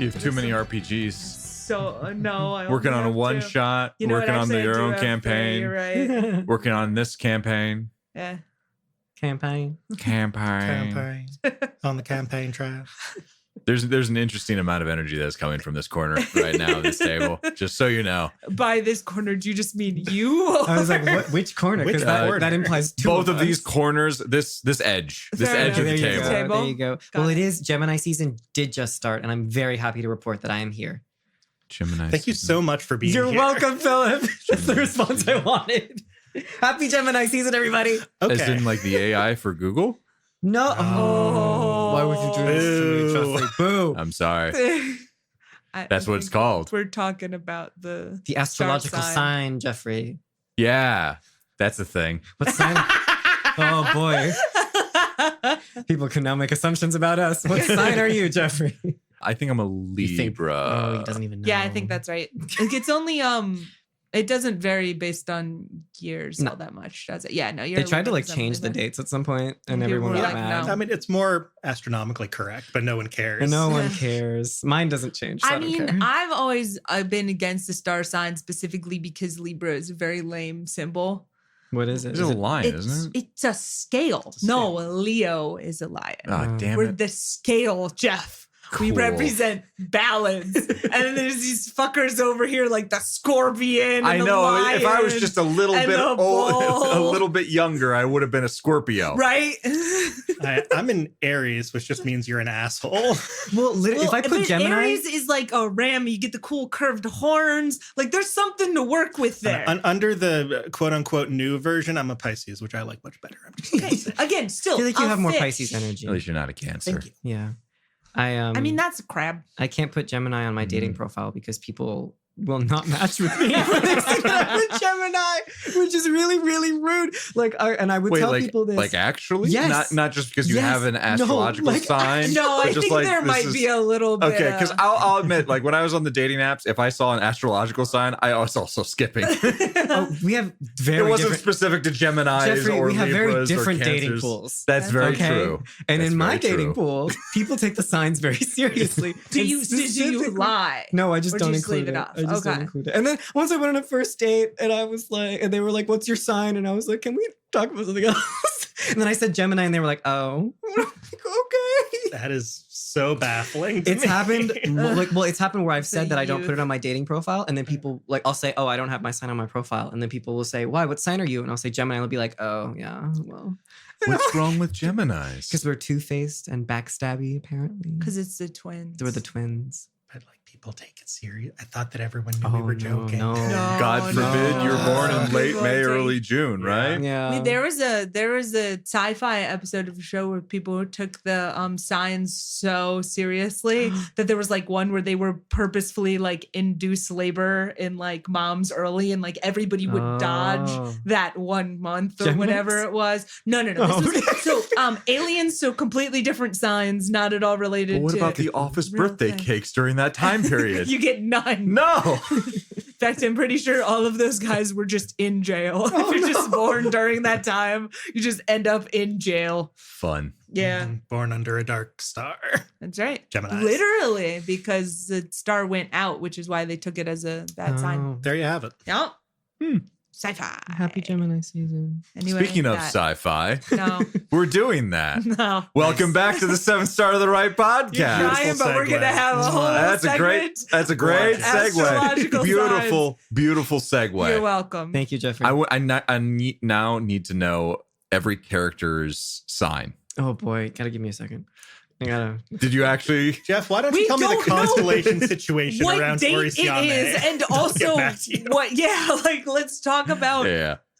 You have too many RPGs. So no, I working on a one shot. You know working on your own You're campaign. right. Working on this campaign. Yeah. Campaign. On the campaign trail. There's an interesting amount of energy that's coming from this corner right now at this table. Just so you know. By this corner, do you just mean you? I was like, which corner? Because that implies two both of us. these corners. This edge. This edge of the table. There you go. Well, it is Gemini season did just start, and I'm very happy to report that I am here. Gemini. Thank you so much for being here. You're welcome, Philip. That's the response I wanted. Happy Gemini season, everybody. Okay. As in like the AI for Google? No. Oh. Why would you do this to me, Jeffrey? Boo. I'm sorry. That's what it's called. We're talking about the astrological sign, Jeffrey. Yeah, that's the thing. What sign? Oh, boy. People can now make assumptions about us. What sign are you, Jeffrey? I think I'm a Libra. He doesn't even know. Yeah, I think that's right. It's only it doesn't vary based on years all that much, does it? Yeah, no. They tried to like change the dates at some point, and everyone got mad. I mean, it's more astronomically correct, but no one cares. And no one cares. Mine doesn't change. So I mean, I've always been against the star sign specifically because Libra is a very lame symbol. What is it? It's a lion, isn't it? It's a scale. No, Leo is a lion. Oh, damn We're it. the scale, Jeff. Cool. We represent balance. And then there's these fuckers over here like the scorpion. I and know. The lion if I was just a little bit old, a little bit younger, I would have been a Scorpio. Right? I'm in Aries, which just means you're an asshole. Well, if I put Gemini... Aries is like a ram. You get the cool curved horns. Like there's something to work with there. Under the quote-unquote new version, I'm a Pisces, which I like much better. I'm just okay. Again, still, I feel like you have more Pisces energy. At least you're not a Cancer. Thank you. Yeah. I mean, that's a crab. I can't put Gemini on my dating profile because people will not match with me when they see that I'm a Gemini, which is really, really rude. Like, I would tell people this. Like, actually? Yes. Not just because you have an astrological sign? No, I think there might be a little bit. Okay, because I'll admit, like, when I was on the dating apps, if I saw an astrological sign, I was also skipping. We have It wasn't specific to Geminis Jeffrey, or we have Libras very different or dating Cancers. pools. That's very true. And That's in my very dating true. pool, people take the signs very seriously. Do you lie? No, I just don't leave include it it. off? I just don't include it. And then once I went on a first date and I was like, and they were like, what's your sign? And I was like, can we talk about something else? And then I said Gemini and they were like, oh, okay. That is so baffling. It's happened it's happened where I've said that I don't put it on my dating profile. And then people like, I'll say, oh, I don't have my sign on my profile. And then people will say, why, what sign are you? And I'll say Gemini. And they'll be like, oh yeah, well. What's wrong with Geminis? Because we're two-faced and backstabby, apparently. Because it's the twins. We're the twins. But like people take it serious. I thought that everyone knew we were joking. No. God forbid you're born in late May, early June, right? Yeah. I mean, there was a sci-fi episode of a show where people took the signs so seriously that there was like one where they were purposefully like induce labor in like moms early, and like everybody would dodge that 1 month or whatever it was. No. This was, aliens, so completely different signs, not at all related. But what to about the office real birthday thing. cakes during that time period? You get none. No. In fact, I'm pretty sure all of those guys were just in jail. If you're just born during that time, you just end up in jail. Fun. Yeah. Born under a dark star. That's right. Geminis. Literally, because the star went out, which is why they took it as a bad sign. There you have it. Yep. Sci-fi. Happy Gemini season. Anyway, Speaking of sci-fi, no, we're doing that. no. Welcome back to the 7th Star of the Right podcast. You're trying, but we're gonna have a whole That's a great segue. Astrological Beautiful segue. You're welcome. Thank you, Jeffrey. I now need to know every character's sign. Oh boy, gotta give me a second. I gotta. Did you actually? Jeff, why don't you tell me the constellation situation what around date Taurus it is, and also what? Yeah, like let's talk about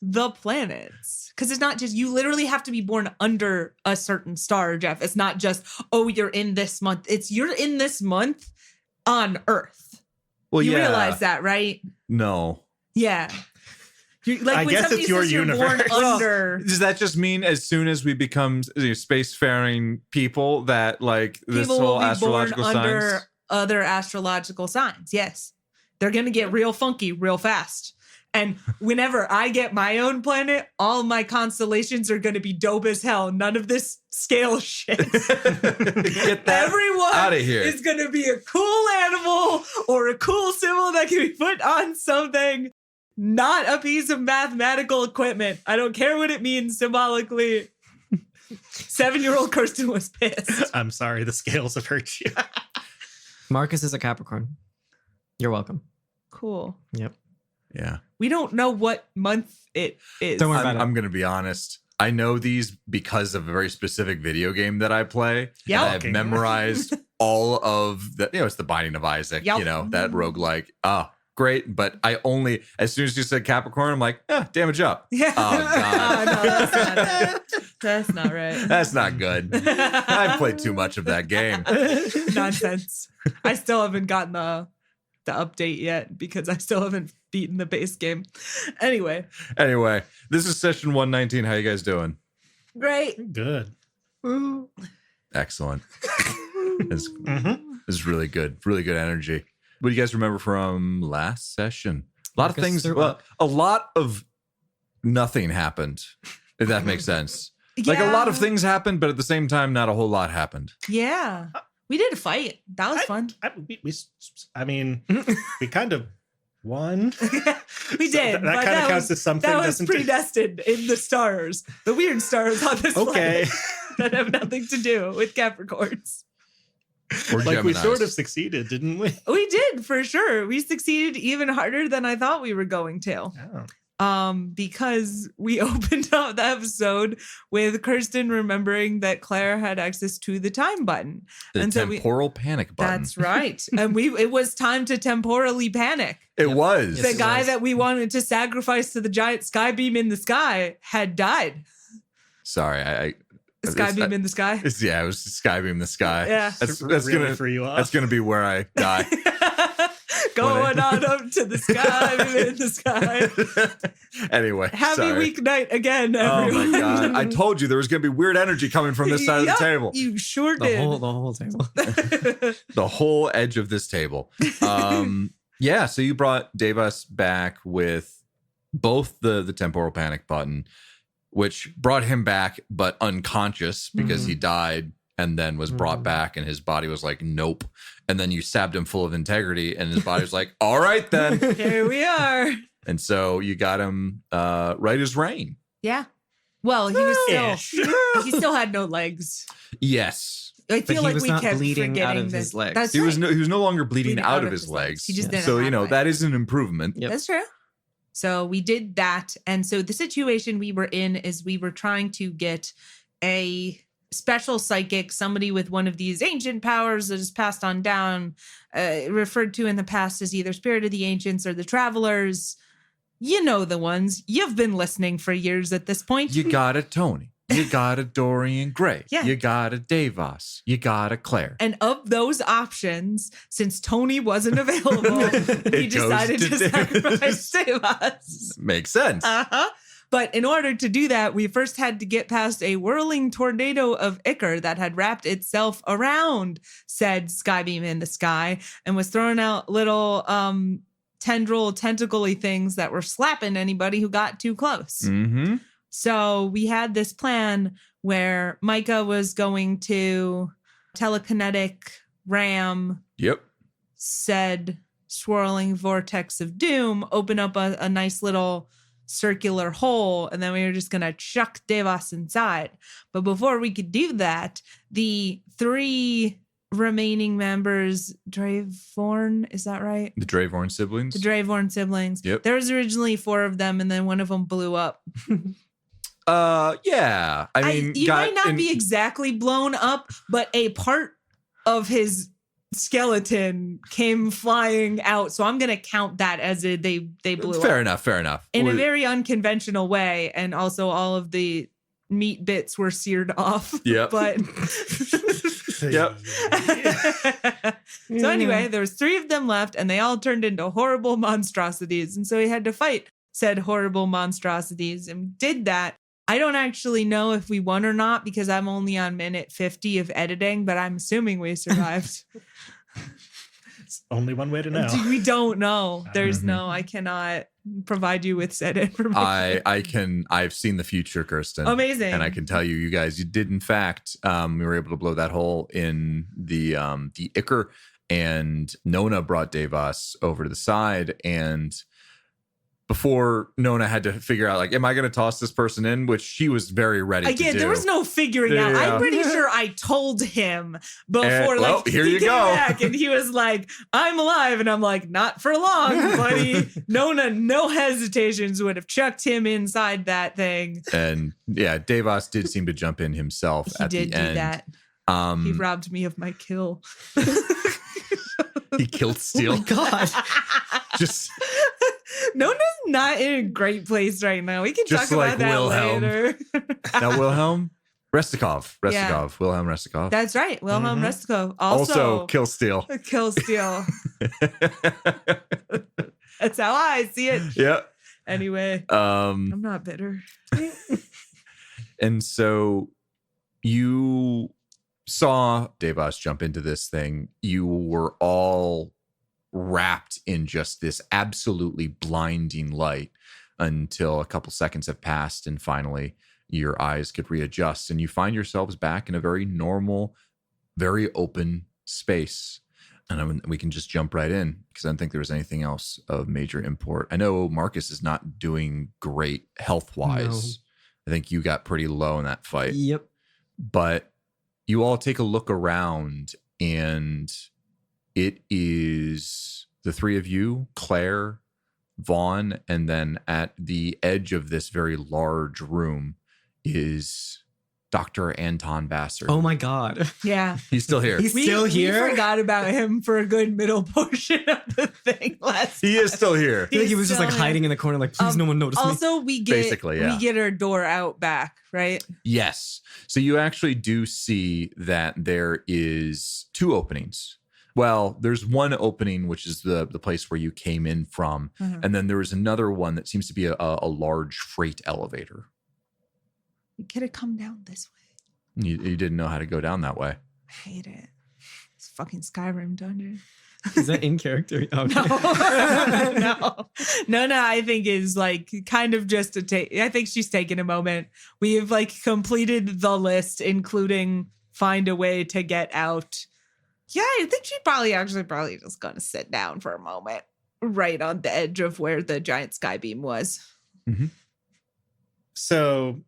the planets, because it's not just you. Literally have to be born under a certain star, Jeff. It's not just you're in this month. It's you're in this month on Earth. Well, you realize that, right? No. Yeah. I guess it's your universe. Does that just mean as soon as we become spacefaring people that like this people whole will be astrological born signs? under other astrological signs? Yes, they're gonna get real funky real fast. And whenever I get my own planet, all my constellations are going to be dope as hell. None of this scale shit. Get that Everyone out of here. is going to be a cool symbol or a cool symbol that can be put on something, not a piece of mathematical equipment. I don't care what it means symbolically. 7-year-old Kirsten was pissed. I'm sorry, the scales have hurt you. Marcus is a Capricorn. You're welcome. Cool. Yep. Yeah. We don't know what month it is. Don't worry about I'm going to be honest. I know these because of a very specific video game that I play. Yeah. And I've memorized all of the, it's the Binding of Isaac, Yep. that roguelike. Great. But I only, as soon as you said Capricorn, I'm like, damage up. Yeah. Oh, God. No, that's not it. That's not right. That's not good. I've played too much of that game. Nonsense. I still haven't gotten the update yet because I still haven't beaten the base game. Anyway, this is session 119. How you guys doing? great. Good. Excellent. This Mm-hmm. is really good. Really good energy. What do you guys remember from last session? A lot of Marcus, things. they're Well, up. a lot of nothing happened, if that makes sense. Like a lot of things happened, but at the same time, not a whole lot happened. Yeah. We did a fight. That was fun. I mean, we kind of won. We did. That but kind of counts was, as something. that was doesn't it? predestined in the stars. The weird stars on this Okay. planet that have nothing to do with Capricorns. Or Like we Geminis. sort of succeeded, didn't we? We did, for sure. We succeeded even harder than I thought we were going to. Because we opened up the episode with Kirsten remembering that Claire had access to the time button. The and so we- temporal panic button. That's right. And it was time to temporally panic. It Yep. was. Yes, The it guy was. that we wanted to sacrifice to the giant sky beam in the sky had died. Sorry, I The sky beam in the sky. it was Skybeam in the sky. Yeah. That's really gonna for you off. that's gonna be where I die. Going on up to the sky, beam in the sky. Anyway, Happy sorry. weeknight again, Oh everyone. my God! I told you there was gonna be weird energy coming from this side of the Yup, table. You sure The did. whole table. The whole edge of this table. Yeah, so you brought Devas back with both the temporal panic button, which brought him back but unconscious because he died and then was brought back and his body was like, nope. And then you stabbed him full of integrity and his body was like, all right then. Here we are. And so you got him right as rain. Yeah. Well, he was Ish. he still had no legs. Yes. I But feel he like was we not kept bleeding out forgetting of his this. legs. That's He was right. he was no longer bleeding out of his legs. He just didn't So, have that legs. is an improvement. Yep. That's true. So we did that. And so the situation we were in is we were trying to get a special psychic, somebody with one of these ancient powers that is passed on down, referred to in the past as either Spirit of the Ancients or the Travelers. You know the ones. You've been listening for years at this point. You got a Tony. You got a Dorian Gray. Yeah. You got a Davos. You got a Claire. And of those options, since Tony wasn't available, he It goes decided to to sacrifice Devas. Makes sense. Uh-huh. But in order to do that, we first had to get past a whirling tornado of ichor that had wrapped itself around said skybeam in the sky and was throwing out little tentacle-y things that were slapping anybody who got too close. Mm-hmm. So we had this plan where Micah was going to telekinetic ram Yep. said swirling vortex of doom, open up a nice little circular hole, and then we were just gonna chuck Devas inside. But before we could do that, the 3 remaining members, Vaughn, is that right? The Dravorn siblings. The Dravorn siblings. Yep. There was originally 4 of them, and then one of them blew up. Yeah. I mean, you might not be exactly blown up, but a part of his skeleton came flying out. So I'm going to count that as they blew Fair up. enough. Fair enough. In a Well, very unconventional way. And also all of the meat bits were seared off. Yep. But Yep. so anyway, there was 3 of them left and they all turned into horrible monstrosities. And so he had to fight said horrible monstrosities and we did that. I don't actually know if we won or not because I'm only on minute 50 of editing, but I'm assuming we survived. It's only one way to know. We don't know. There's Mhm. no, I cannot provide you with said information. I've seen the future, Kirsten. Amazing. And I can tell you, you guys, you did in fact, we were able to blow that hole in the ichor And Nona brought Devas over to the side, and before Nona had to figure out, like, am I going to toss this person in? Which she was very ready to do. There was no figuring out. Yeah. I'm pretty sure I told him before, well, here you he came go. back, and he was like, I'm alive. And I'm like, not for long, buddy. Nona, no hesitations, would have chucked him inside that thing. And yeah, Devas did seem to jump in himself He at did the do end. that. He robbed me of my kill. He killed Steel. Oh my God. Just Nona's not in a great place right now. We can Just talk like about that Wilhelm. later. now Wilhelm Restikov. Yeah. Wilhelm Restikov. That's right. Wilhelm Mhm. Restikov. Also kill Steel. Kill Steel. That's how I see it. Yeah. Anyway, Um I'm not bitter. And so you saw Devas jump into this thing. You were all wrapped in just this absolutely blinding light until a couple seconds have passed and finally your eyes could readjust and you find yourselves back in a very normal, very open space. And we can just jump right in because I don't think there was anything else of major import. I know Marcus is not doing great health-wise. I think you got pretty low in that fight. Yep. But you all take a look around and it is the three of you, Claire, Vaughn, and then at the edge of this very large room is Dr. Anton Vasser. Oh my God. Yeah. He's still here. He's still here? We forgot about him for a good middle portion of the thing last He is still here. I feel like he was just like still here. hiding in the corner, like, please no one notice me. Also, we get Basically, yeah. we get our door out back, right? Yes. So you actually do see that there is two openings. Well, there's one opening, which is the place where you came in from. Mhm. And then there is another one that seems to be a large freight elevator. We could have come down this way. You didn't know how to go down that way. I hate it. It's fucking Skyrim dungeon. Is that in character? Okay. No. I think is like kind of just a take. I think she's taking a moment. We have like completed the list, including find a way to get out. Yeah, I think she's probably just gonna sit down for a moment, right on the edge of where the giant sky beam was. So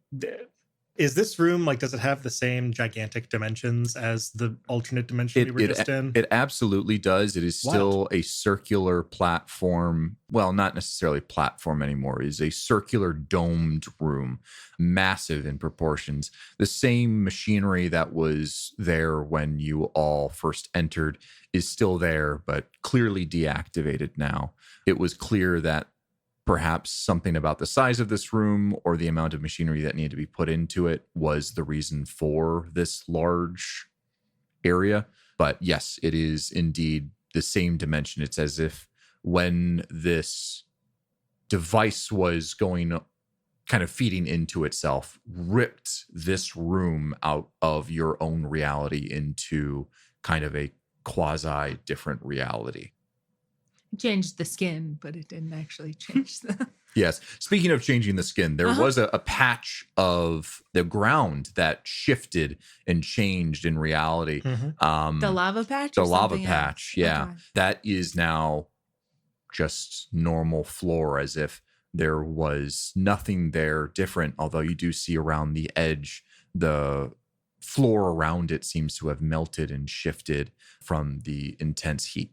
is this room, like, does it have the same gigantic dimensions as the alternate dimension we were just in? It absolutely does. It is still a circular platform. Well, not necessarily platform anymore. It is a circular domed room, massive in proportions. The same machinery that was there when you all first entered is still there, but clearly deactivated now. It was clear that perhaps something about the size of this room or the amount of machinery that needed to be put into it was the reason for this large area. But yes, it is indeed the same dimension. It's as if when this device was going kind of feeding into itself, ripped this room out of your own reality into kind of a quasi different reality. Changed the skin, but it didn't actually change the. Yes. Speaking of changing the skin, there was a patch of the ground that shifted and changed in reality. The lava patch? The or lava something patch, else? yeah. Okay. That is now just normal floor, as if there was nothing there different, although you do see around the edge, the floor around it seems to have melted and shifted from the intense heat.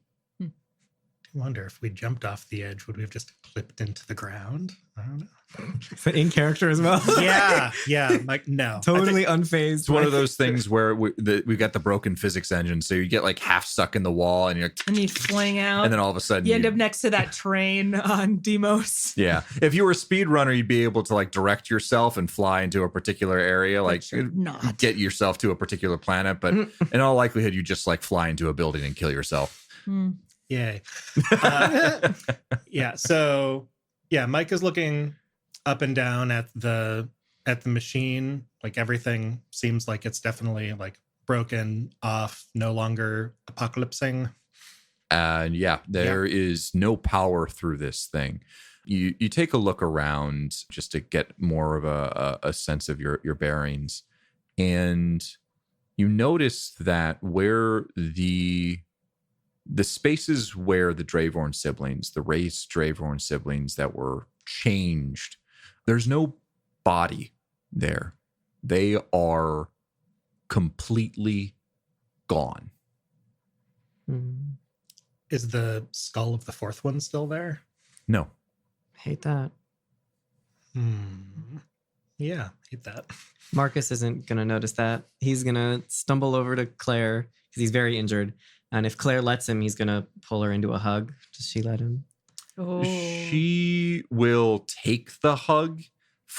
I wonder if we jumped off the edge, would we have just clipped into the ground? I don't know. Is that in character as well? Yeah. Like, no. Totally unfazed. It's one of those things where we've got the broken physics engine, so you get like half stuck in the wall, and you're like, And you fling out. and then all of a sudden you end up next to that train on Demos. yeah. If you were a speed runner, you'd be able to like direct yourself and fly into a particular area, like But you're not. get yourself to a particular planet. But in all likelihood, you just like fly into a building and kill yourself. Yay. Yeah. So yeah, Mike is looking up and down at the machine. Like everything seems like it's definitely like broken off, no longer apocalypsing. And yeah, there is no power through this thing. You take a look around just to get more of a sense of your bearings, and you notice that where the the spaces where the Dravorn siblings, the raised Dravorn siblings that were changed, there's no body there. They are completely gone. Is the skull of the fourth one still there? No. Hate that. Yeah, hate that. Marcus isn't going to notice that. He's going to stumble over to Claire because he's very injured. And if Claire lets him, he's going to pull her into a hug. Does she let him? Oh. She will take the hug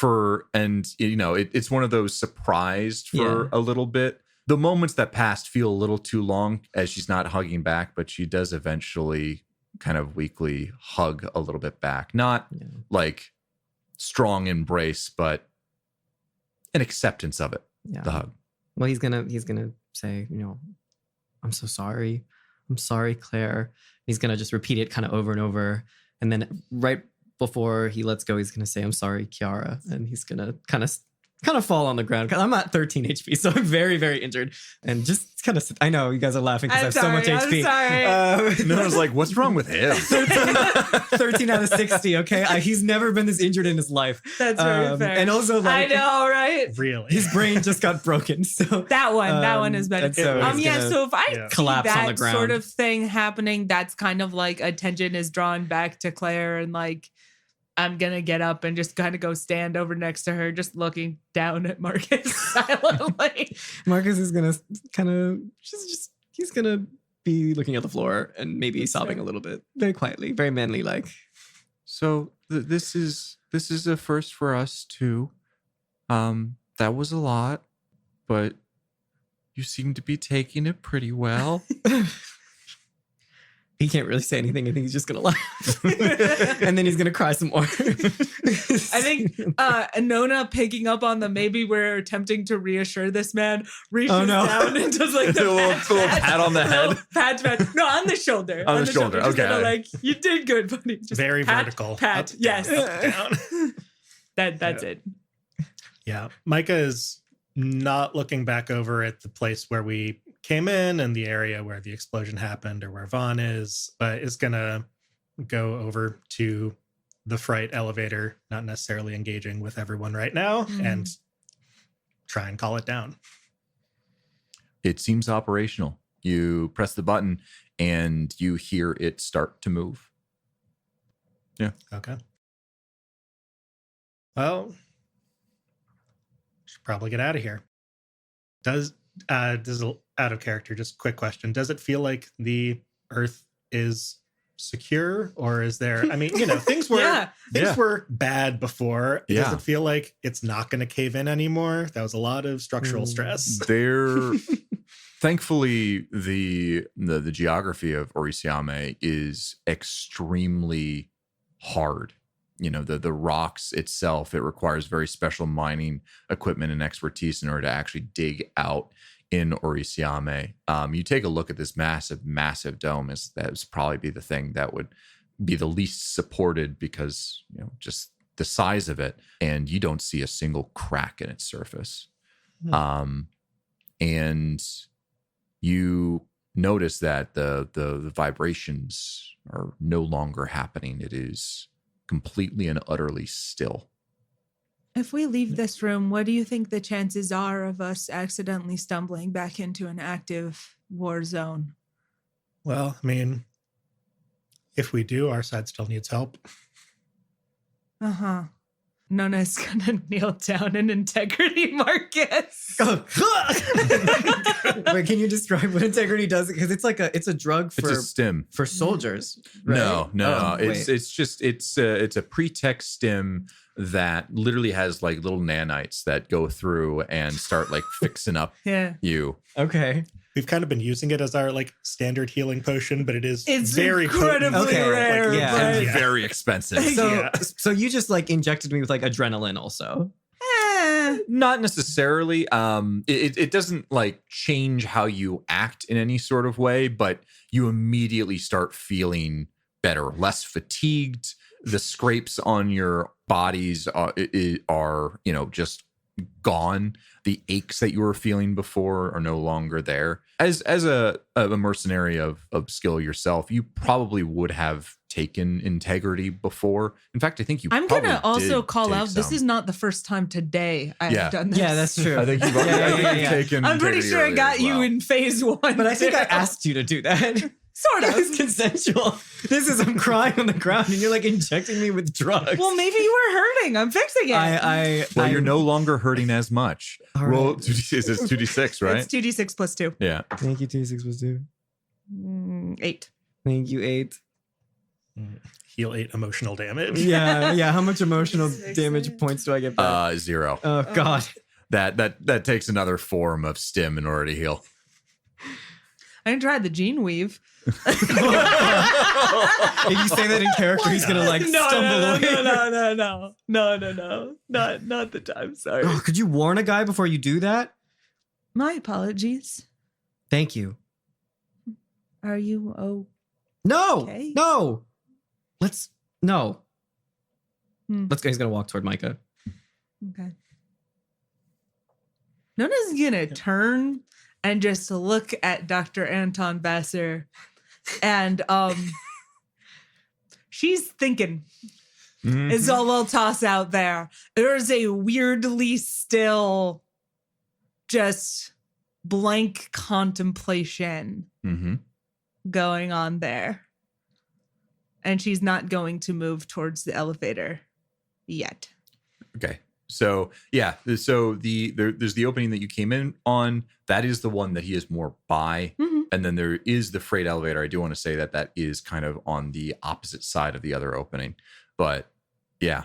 it's one of those surprised for a little bit. The moments that passed feel a little too long as she's not hugging back, but she does eventually kind of weakly hug a little bit back. Not like strong embrace, but an acceptance of it. Yeah. The hug. Well, he's gonna say, I'm so sorry. I'm sorry, Claire. He's gonna just repeat it kind of over and over. And then right before he lets go, he's gonna say, I'm sorry, Kiara. And he's gonna kind of fall on the ground because I'm at 13 HP, so I'm very, very injured. And just kind of, I know you guys are laughing because I have so much HP. I'm sorry. No one's like, what's wrong with him? 13 out of 60, okay? He's never been this injured in his life. That's very fair. And also, I know, right? Really? his brain just got broken. So that one is better. and so he's gonna So if I see collapse on that the ground. sort of thing happening, that's kind of like attention is drawn back to Claire, and like I'm gonna get up and just kind of go stand over next to her, just looking down at Marcus silently. Marcus is gonna kind of he's gonna be looking at the floor and maybe That's sobbing fair. a little bit, very quietly, very manly like. So this is a first for us too. That was a lot, but you seem to be taking it pretty well. He can't really say anything. I think he's just gonna laugh, and then he's gonna cry some more. I think Nona picking up on the maybe we're attempting to reassure this man, reaches down and does like the A little pat on the head. Pat. No, on the shoulder. On the shoulder, Just okay. kinda like, you did good, buddy. Just Very pat, vertical. Pat. Up, Yes. down, up, down. That's it. Yeah. Micah is not looking back over at the place where we came in and the area where the explosion happened or where Vaughn is, but is going to go over to the fright elevator, not necessarily engaging with everyone right now, and try and call it down. It seems operational. You press the button and you hear it start to move. Yeah. Okay. Well, should probably get out of here. Does out of character, just quick question. Does it feel like the Earth is secure, or is there, I mean, things were Yeah. were bad before. Does Yeah. it feel like it's not going to cave in anymore? That was a lot of structural stress. There, thankfully, the geography of Orisiame is extremely hard. The rocks itself, it requires very special mining equipment and expertise in order to actually dig out in Orisiame. You take a look at this massive dome, that would probably be the thing that would be the least supported because, just the size of it, and you don't see a single crack in its surface. And you notice that the vibrations are no longer happening. It is completely and utterly still. If we leave this room, what do you think the chances are of us accidentally stumbling back into an active war zone? Well, I mean, if we do, our side still needs help. Uh-huh. Nona's gonna kneel down in integrity, Marcus. Wait, can you describe what integrity does? Because it's a drug It's a stim. for soldiers. Right? No. Oh, It's wait. a pretext stim that literally has like little nanites that go through and start like fixing up Yeah. you. Okay. We've kind of been using it as our like standard healing potion, but it's very incredibly potent. Okay, rare. like, yeah. but- And very expensive. So Yeah. so you just like injected me with like adrenaline also. Not necessarily. It doesn't like change how you act in any sort of way, but you immediately start feeling better, less fatigued. The scrapes on your bodies are just gone. The aches that you were feeling before are no longer there. As a mercenary of skill yourself, you probably would have taken integrity before. In fact, I think you. I'm probably gonna also did call take out. This some. is not the first time today I Yeah. have done this. Yeah, that's true. I think you've taken. I'm pretty integrity sure I earlier got as you well. in phase 1. But I think I too. asked you to do that. Sort It of. was consensual. This is I'm crying on the ground and you're like injecting me with drugs. Well, maybe you were hurting. I'm fixing it. Well, you're no longer hurting as much. All Roll right. 2d6. It's 2d6, right? It's 2d6 plus 2. Yeah. Thank you, 2 6 plus 2. 8. Thank you, 8. Heal 8 emotional damage. Yeah. How much emotional Six, damage six. points do I get back? 0. Oh God. That takes another form of stim in order to heal. I tried the gene weave. If you say that in character, he's gonna like stumble away. No. Not the time. Sorry. Oh, could you warn a guy before you do that? My apologies. Thank you. Are you No, Okay. no. Let's no. Hmm. Let's go. He's gonna walk toward Micah. okay? Nona's gonna turn and just look at Dr. Anton Vasser, and she's thinking. Is all I'll toss out there. There's a weirdly still, just blank contemplation Mm-hmm. going on there. And she's not going to move towards the elevator yet. Okay. So yeah, so there's the opening that you came in on. That is the one that he is more by, Mhm. and then there is the freight elevator. I do want to say that is kind of on the opposite side of the other opening, but yeah,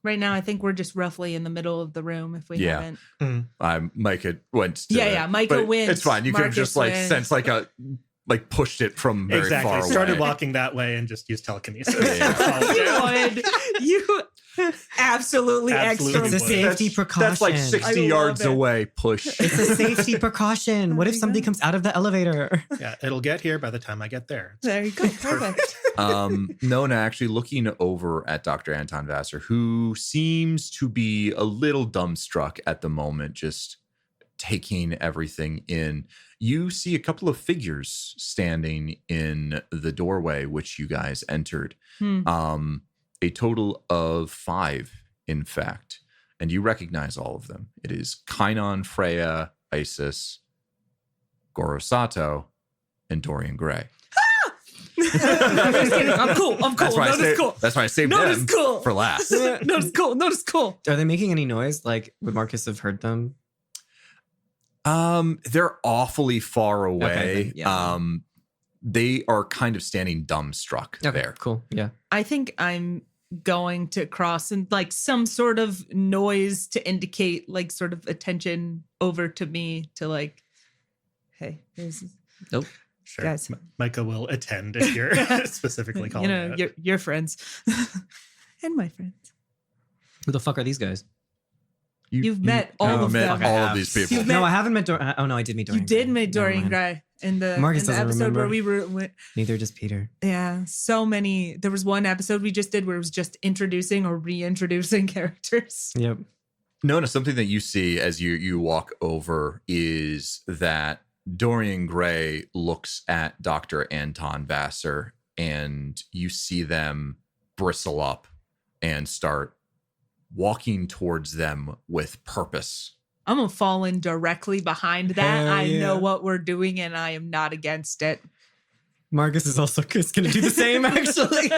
Right now, I think we're just roughly in the middle of the room if we Yeah. haven't. Micah went. To Yeah, Micah but wins. It's fine. You could have just Marcus like wins. sense like pushed it from very Exactly. far away. Started walking that way and just used telekinesis. Yeah. Followed You down. would. You absolutely Absolutely It's a extra. would. safety precaution. That's like I 60 love yards it. away. Push. It's a safety precaution. What if somebody comes out of the elevator? Yeah, it'll get here by the time I get there. There you go. Perfect. Nona actually looking over at Dr. Anton Vasser, who seems to be a little dumbstruck at the moment, just taking everything in. You see a couple of figures standing in the doorway, which you guys entered. A total of 5, in fact. And you recognize all of them. It is Kainon, Freya, Isis, Gorosato, and Dorian Gray. I'm just kidding. I'm cool. That's why, Nona's cool. that's why I saved Nona's them cool. for last. Nona's cool. Nona's cool. Are they making any noise? Like, would Marcus have heard them? They're awfully far away. Okay, then, yeah. They are kind of standing dumbstruck there. Cool. Yeah. I think I'm going to cross and like some sort of noise to indicate like sort of attention over to me to like, hey, this is, Nope. Sure. Guys. Micah will attend if you're specifically calling you know, it. your friends and my friends. Who the fuck are these guys? You've met all of met them. all of these people. You've No, met- I haven't met Dorian. Oh no, I did meet You Dorian. did Gray. meet Never Dorian mind. Gray in the, Marcus in the doesn't episode where remember. we were. Neither does Peter. Yeah, so many. There was one episode we just did where it was just introducing or reintroducing characters. Yep. Nona, something that you see as you walk over is that Dorian Gray looks at Dr. Anton Vasser, and you see them bristle up and start walking towards them with purpose. I'm gonna fall in directly behind that. Hell I know yeah. what we're doing, and I am not against it. Marcus is also going to do the same, actually.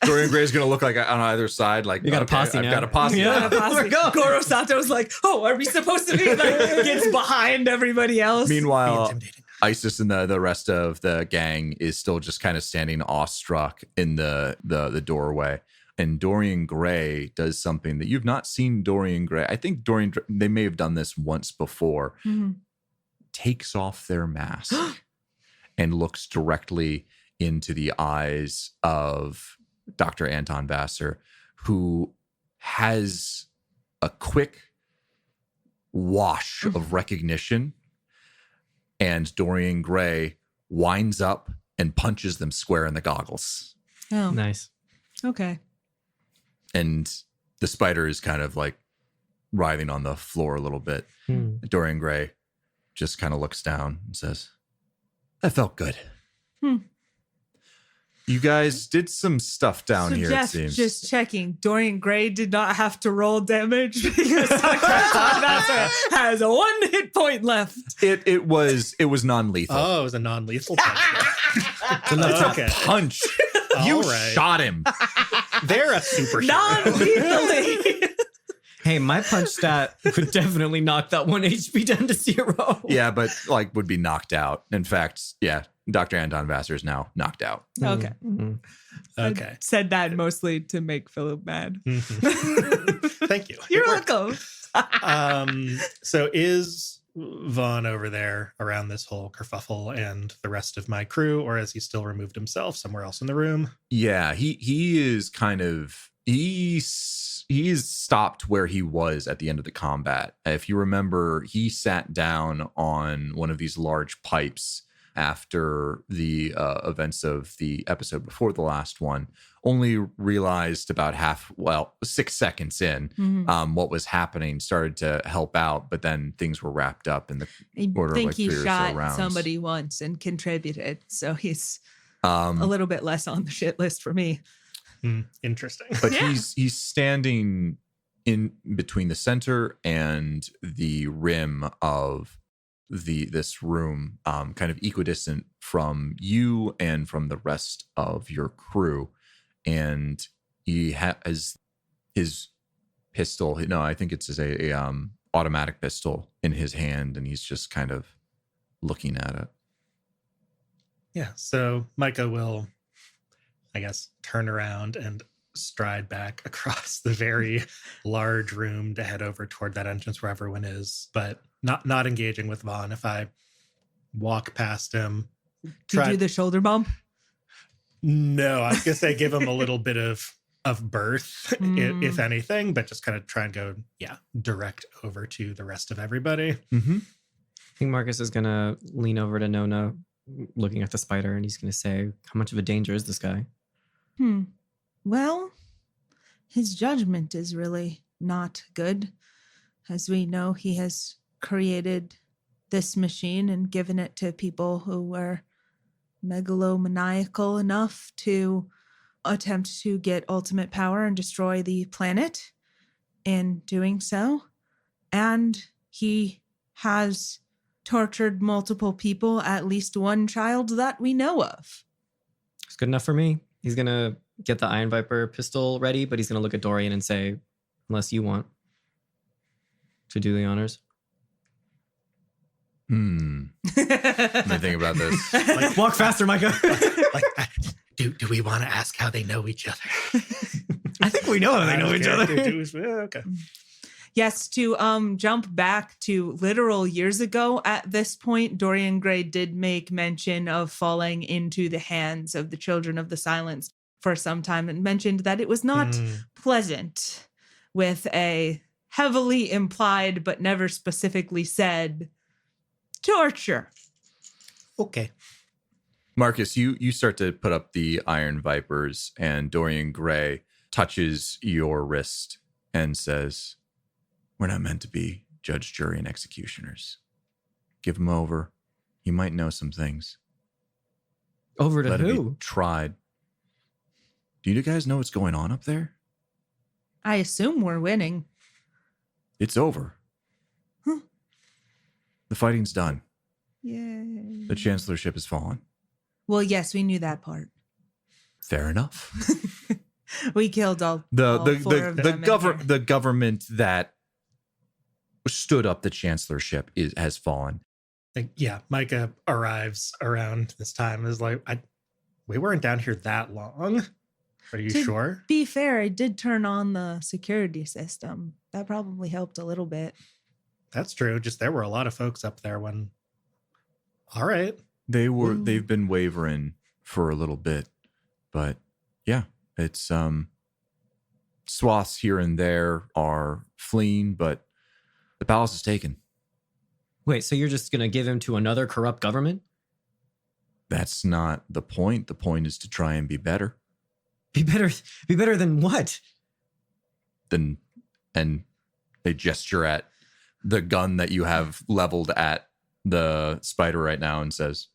Dorian Gray's going to look like on either side, like, You got a okay, posse I've now. got a posse Yeah. now. We're going. Goro Sato's like, oh, are we supposed to be like gets behind everybody else? Be Meanwhile, intimidating. Isis and the rest of the gang is still just kind of standing awestruck in the doorway. And Dorian Gray does something that you've not seen Dorian Gray. I think they may have done this once before. Mhm. Takes off their mask and looks directly into the eyes of Dr. Anton Vasser, who has a quick wash of recognition. And Dorian Gray winds up and punches them square in the goggles. Oh, Nice. okay. And the spider is kind of like writhing on the floor a little bit. Dorian Gray just kind of looks down and says, "That felt good." You guys did some stuff down here, Jeff, it seems. just checking. Dorian Gray did not have to roll damage because Anton Vasser has 1 hit point left. It was non-lethal. Oh, it was a non-lethal punch. Okay. Punch. You All right. shot him. They're a super shot. Non-lethally. Hey, my punch stat would definitely knock that 1 HP down to 0. Yeah, but like would be knocked out. In fact, yeah, Dr. Anton Vasser is now knocked out. Okay. Okay. I said that mostly to make Philip mad. Thank you. You're It worked. welcome. So is Vaughn over there around this whole kerfuffle and the rest of my crew, or has he still removed himself somewhere else in the room? Yeah, he is kind of he's stopped where he was at the end of the combat. If you remember, he sat down on one of these large pipes after the events of the episode before the last one. Only realized about 6 seconds in what was happening, started to help out, but then things were wrapped up in the I order of think like he 3 or so shot rounds. somebody once and contributed, so he's a little bit less on the shit list for me. Interesting. But Yeah. he's standing in between the center and the rim of this room, kind of equidistant from you and from the rest of your crew. And he has his pistol. No, I think it's a automatic pistol in his hand, and he's just kind of looking at it. Yeah. So Micah will, I guess, turn around and stride back across the very large room to head over toward that entrance where everyone is, but not engaging with Vaughn. If I walk past him, To do the shoulder bump. no, I was gonna say give him a little bit of birth, if anything, but just kind of try and go, direct over to the rest of everybody. Mm-hmm. I think Marcus is going to lean over to Nona, looking at the spider, and he's going to say, how much of a danger is this guy? Well, his judgment is really not good. As we know, he has created this machine and given it to people who were megalomaniacal enough to attempt to get ultimate power and destroy the planet in doing so. And he has tortured multiple people, at least one child that we know of. It's good enough for me. He's going to get the Iron Viper pistol ready, but he's going to look at Dorian and say, unless you want to do the honors. Let me think about this. Like, walk faster, Micah. Do we want to ask how they know each other? I think we know how they know each other. Okay. Yes, to jump back to literal years ago at this point, Dorian Gray did make mention of falling into the hands of the Children of the Silence for some time and mentioned that it was not pleasant, with a heavily implied but never specifically said torture. Okay. Marcus, you start to put up the Iron Vipers, and Dorian Gray touches your wrist and says, "We're not meant to be judge, jury, and executioners. Give him over. He might know some things. Over to Let it be who? tried." Do you guys know what's going on up there? I assume we're winning. It's over. Huh. The fighting's done. Yay. The chancellorship has fallen. Well, yes, we knew that part. Fair enough. We killed all The four of them in here. the government that stood up the chancellorship has fallen. Micah arrives around this time. Is like, we weren't down here that long. Are you To sure? be fair, I did turn on the security system. That probably helped a little bit. That's true. Just there were a lot of folks up there when. All right. They've been wavering for a little bit, but yeah, it's swaths here and there are fleeing, but the palace is taken. Wait, so you're just going to give him to another corrupt government? That's not the point. The point is to try and be better Be better than what? and They gesture at the gun that you have leveled at the spider right now and says,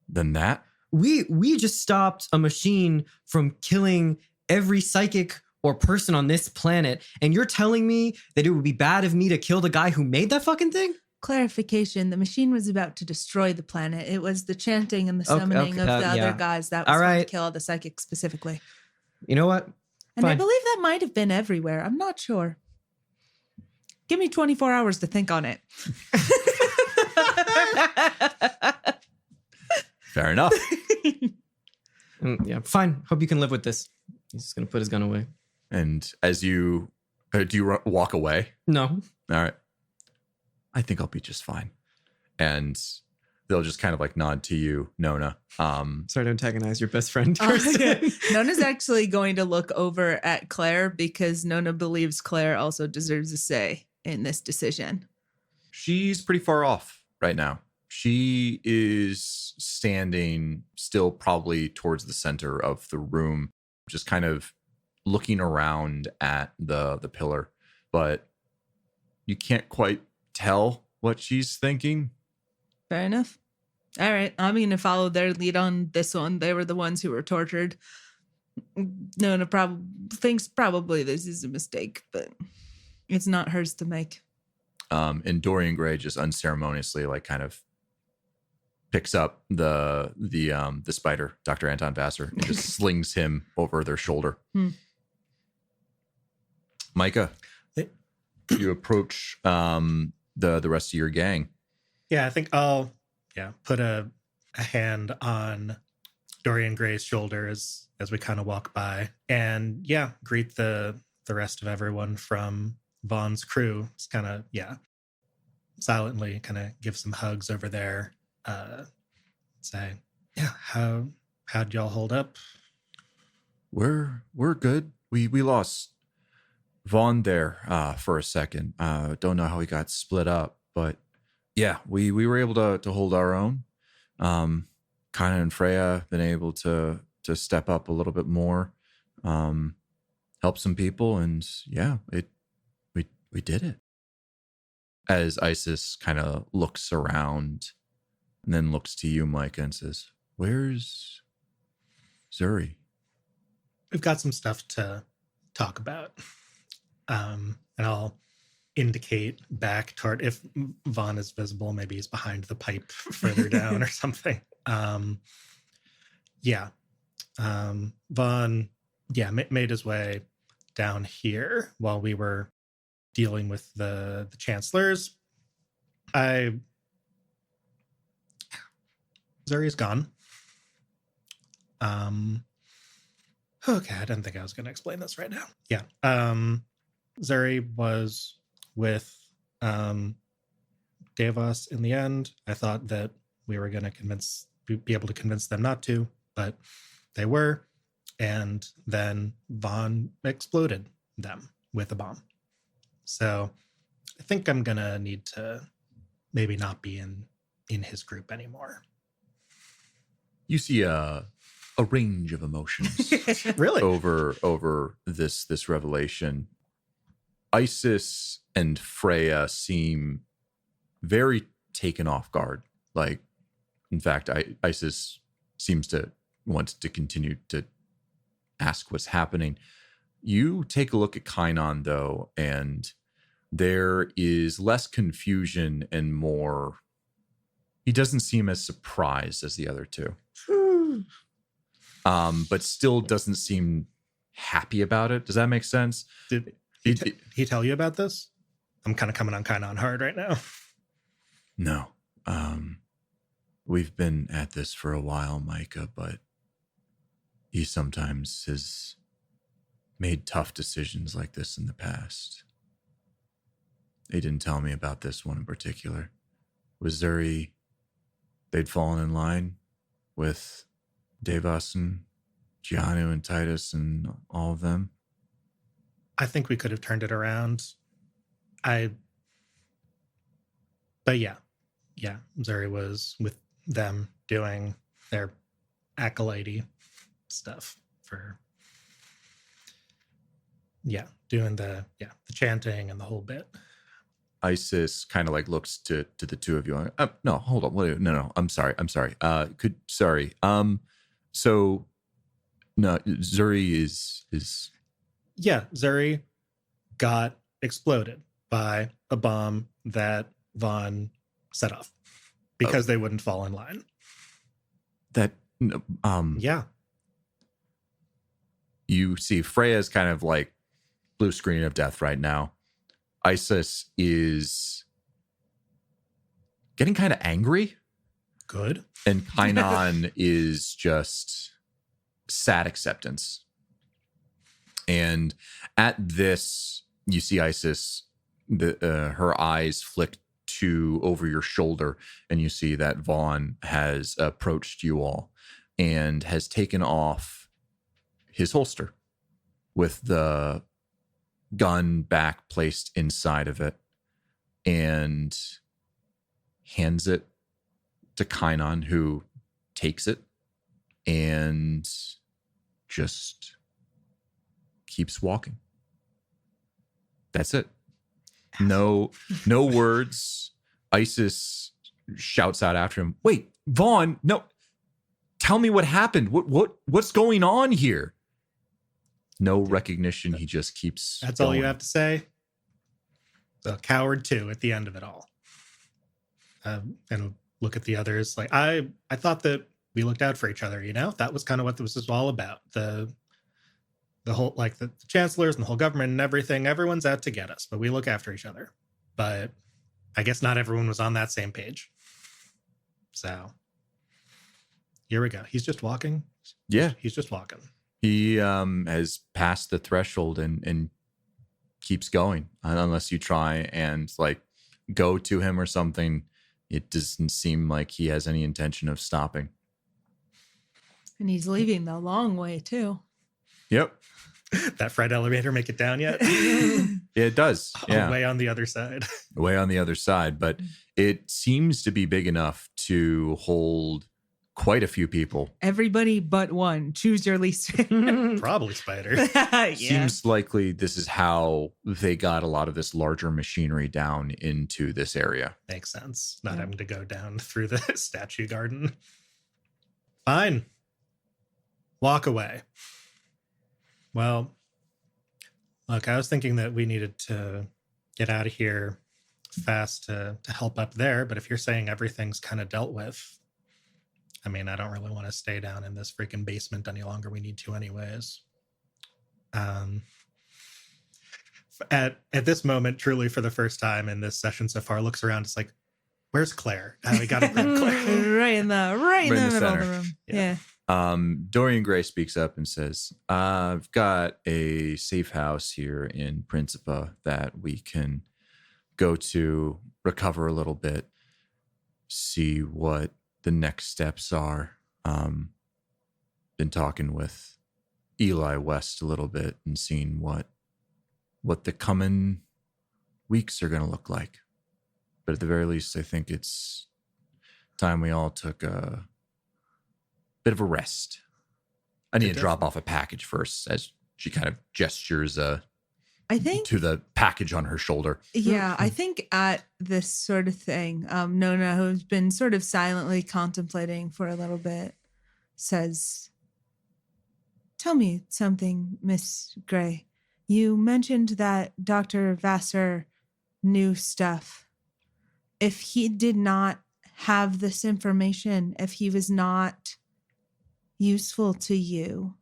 "Then that?" We just stopped a machine from killing every psychic or person on this planet, and you're telling me that it would be bad of me to kill the guy who made that fucking thing? Clarification, the machine was about to destroy the planet. It was the chanting and the summoning of the other guys that was going to kill the psychic specifically. You know what? And I Fine. believe that might have been everywhere. I'm not sure. Give me 24 hours to think on it. Fair enough. Yeah, fine. Hope you can live with this. He's just going to put his gun away. And as you do you walk away? No. All right. I think I'll be just fine. And they'll just kind of like nod to you, Nona. Sorry to antagonize your best friend. Yeah. Nona's actually going to look over at Claire because Nona believes Claire also deserves a say in this decision. She's pretty far off right now. She is standing still probably towards the center of the room, just kind of looking around at the pillar, but you can't quite tell what she's thinking. Fair enough. All right. I'm going to follow their lead on this one. They were the ones who were tortured. Nona thinks probably this is a mistake, but it's not hers to make. And Dorian Gray just unceremoniously like kind of picks up the spider, Dr. Anton Vasser, and just slings him over their shoulder. Micah, you approach the rest of your gang. Yeah, I think I'll put a hand on Dorian Gray's shoulder as we kind of walk by, and greet the rest of everyone from Vaughn's crew. It's kind of silently kind of give some hugs over there. Say, how'd y'all hold up? We're good. We lost Vaughn there for a second. Don't know how he got split up, but yeah, we were able to hold our own. Kana and Freya been able to step up a little bit more, help some people, and we did it. As Isis kind of looks around and then looks to you, Micah, and says, "Where's Zuri?" We've got some stuff to talk about. And I'll indicate back toward, if Vaughn is visible, maybe he's behind the pipe further down or something. Vaughn, made his way down here while we were dealing with the chancellors. Zuri's gone. Okay, I didn't think I was going to explain this right now. Yeah. Zuri was with Davos in the end. I thought that we were going to be able to convince them not to, but they were. And then Vaughn exploded them with a bomb. So I think I'm going to need to maybe not be in his group anymore. You see a range of emotions Really? over this revelation. Isis and Freya seem very taken off guard. Like, in fact, Isis seems to want to continue to ask what's happening. You take a look at Kainon, though, and there is less confusion and more. He doesn't seem as surprised as the other two. But still doesn't seem happy about it. Does that make sense? Did he tell you about this? I'm kind of coming on Kainon hard right now. No. We've been at this for a while, Micah, but he sometimes has made tough decisions like this in the past. They didn't tell me about this one in particular. Was Zuri, they'd fallen in line with Davos and Giannu and Titus and all of them? I think we could have turned it around. But yeah, Zuri was with them doing their acolyte stuff for, doing the chanting and the whole bit. Isis kind of like looks to the two of you. No, hold on. No. I'm sorry. So no, Zuri is. Yeah, Zuri got exploded by a bomb that Vaughn set off because they wouldn't fall in line. Yeah. You see Freya's kind of like blue screen of death right now. Isis is getting kind of angry. Good. And Kainan is just sad acceptance. And at this, you see Isis, her eyes flick over your shoulder, and you see that Vaughn has approached you all and has taken off his holster with the gun back placed inside of it and hands it to Kainan, who takes it and just keeps walking. That's it. No words. Isis shouts out after him, "Wait, Vaughn, no. Tell me what happened. What's going on here?" No recognition. He just keeps That's going. all you have to say? So coward 2 at the end of it all. And look at the others. Like, I thought that we looked out for each other, you know? That was kind of what this was all about. The whole, like, the chancellors and the whole government and everything, everyone's out to get us, but we look after each other. But I guess not everyone was on that same page. So here we go. He's just walking. Yeah. He's just walking. He has passed the threshold and keeps going. Unless you try and like go to him or something, it doesn't seem like he has any intention of stopping. And he's leaving the long way too. Yep. That freight elevator make it down yet? It does. Yeah. Way on the other side. Way on the other side. But it seems to be big enough to hold quite a few people. Everybody but one. Choose your least favorite. Probably Spider. Yeah. Seems likely this is how they got a lot of this larger machinery down into this area. Makes sense. Not having to go down through the statue garden. Fine. Walk away. Well, look, I was thinking that we needed to get out of here fast to help up there, but if you're saying everything's kind of dealt with, I mean, I don't really want to stay down in this freaking basement any longer. We need to anyways. At this moment, truly for the first time in this session so far, looks around, it's like, where's Claire? We got to grab Claire. right in the middle of center. the room. Yeah. Dorian Gray speaks up and says, I've got a safe house here in Principa that we can go to, recover a little bit, see what the next steps are. Been talking with Eli West a little bit and seeing what the coming weeks are going to look like. But at the very least, I think it's time we all took a bit of a rest. I need to drop off a package first, as she kind of gestures I think to the package on her shoulder. Yeah, I think at this sort of thing, Nona, who's been sort of silently contemplating for a little bit, says, "Tell me something, Miss Gray. You mentioned that Dr. Vasser knew stuff. If he did not have this information, if he was not useful to you,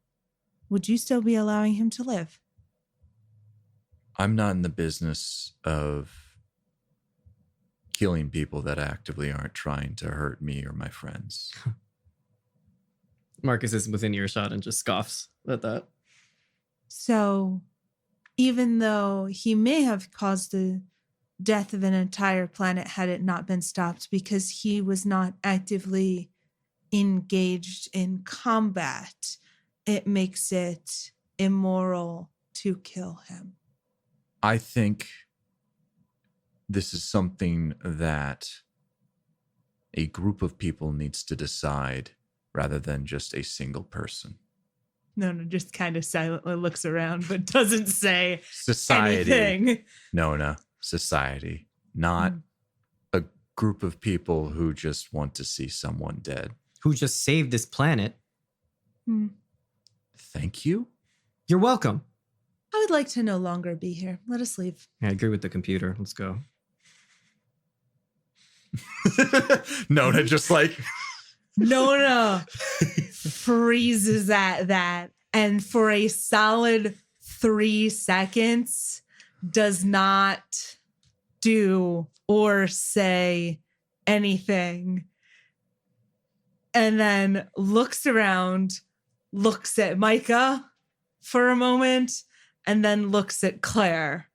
would you still be allowing him to live?" I'm not in the business of killing people that actively aren't trying to hurt me or my friends. Marcus is within earshot and just scoffs at that. So, even though he may have caused the death of an entire planet had it not been stopped because he was not actively engaged in combat, it makes it immoral to kill him. I think this is something that a group of people needs to decide rather than just a single person. Nona just kind of silently looks around but doesn't say Society. anything. Nona, society not a group of people who just want to see someone dead. Who just saved this planet. Thank you. You're welcome. I would like to no longer be here. Let us leave. I agree with the computer. Let's go. Nona just like Nona freezes at that and for a solid 3 seconds does not do or say anything. And then looks around, looks at Micah for a moment, and then looks at Claire.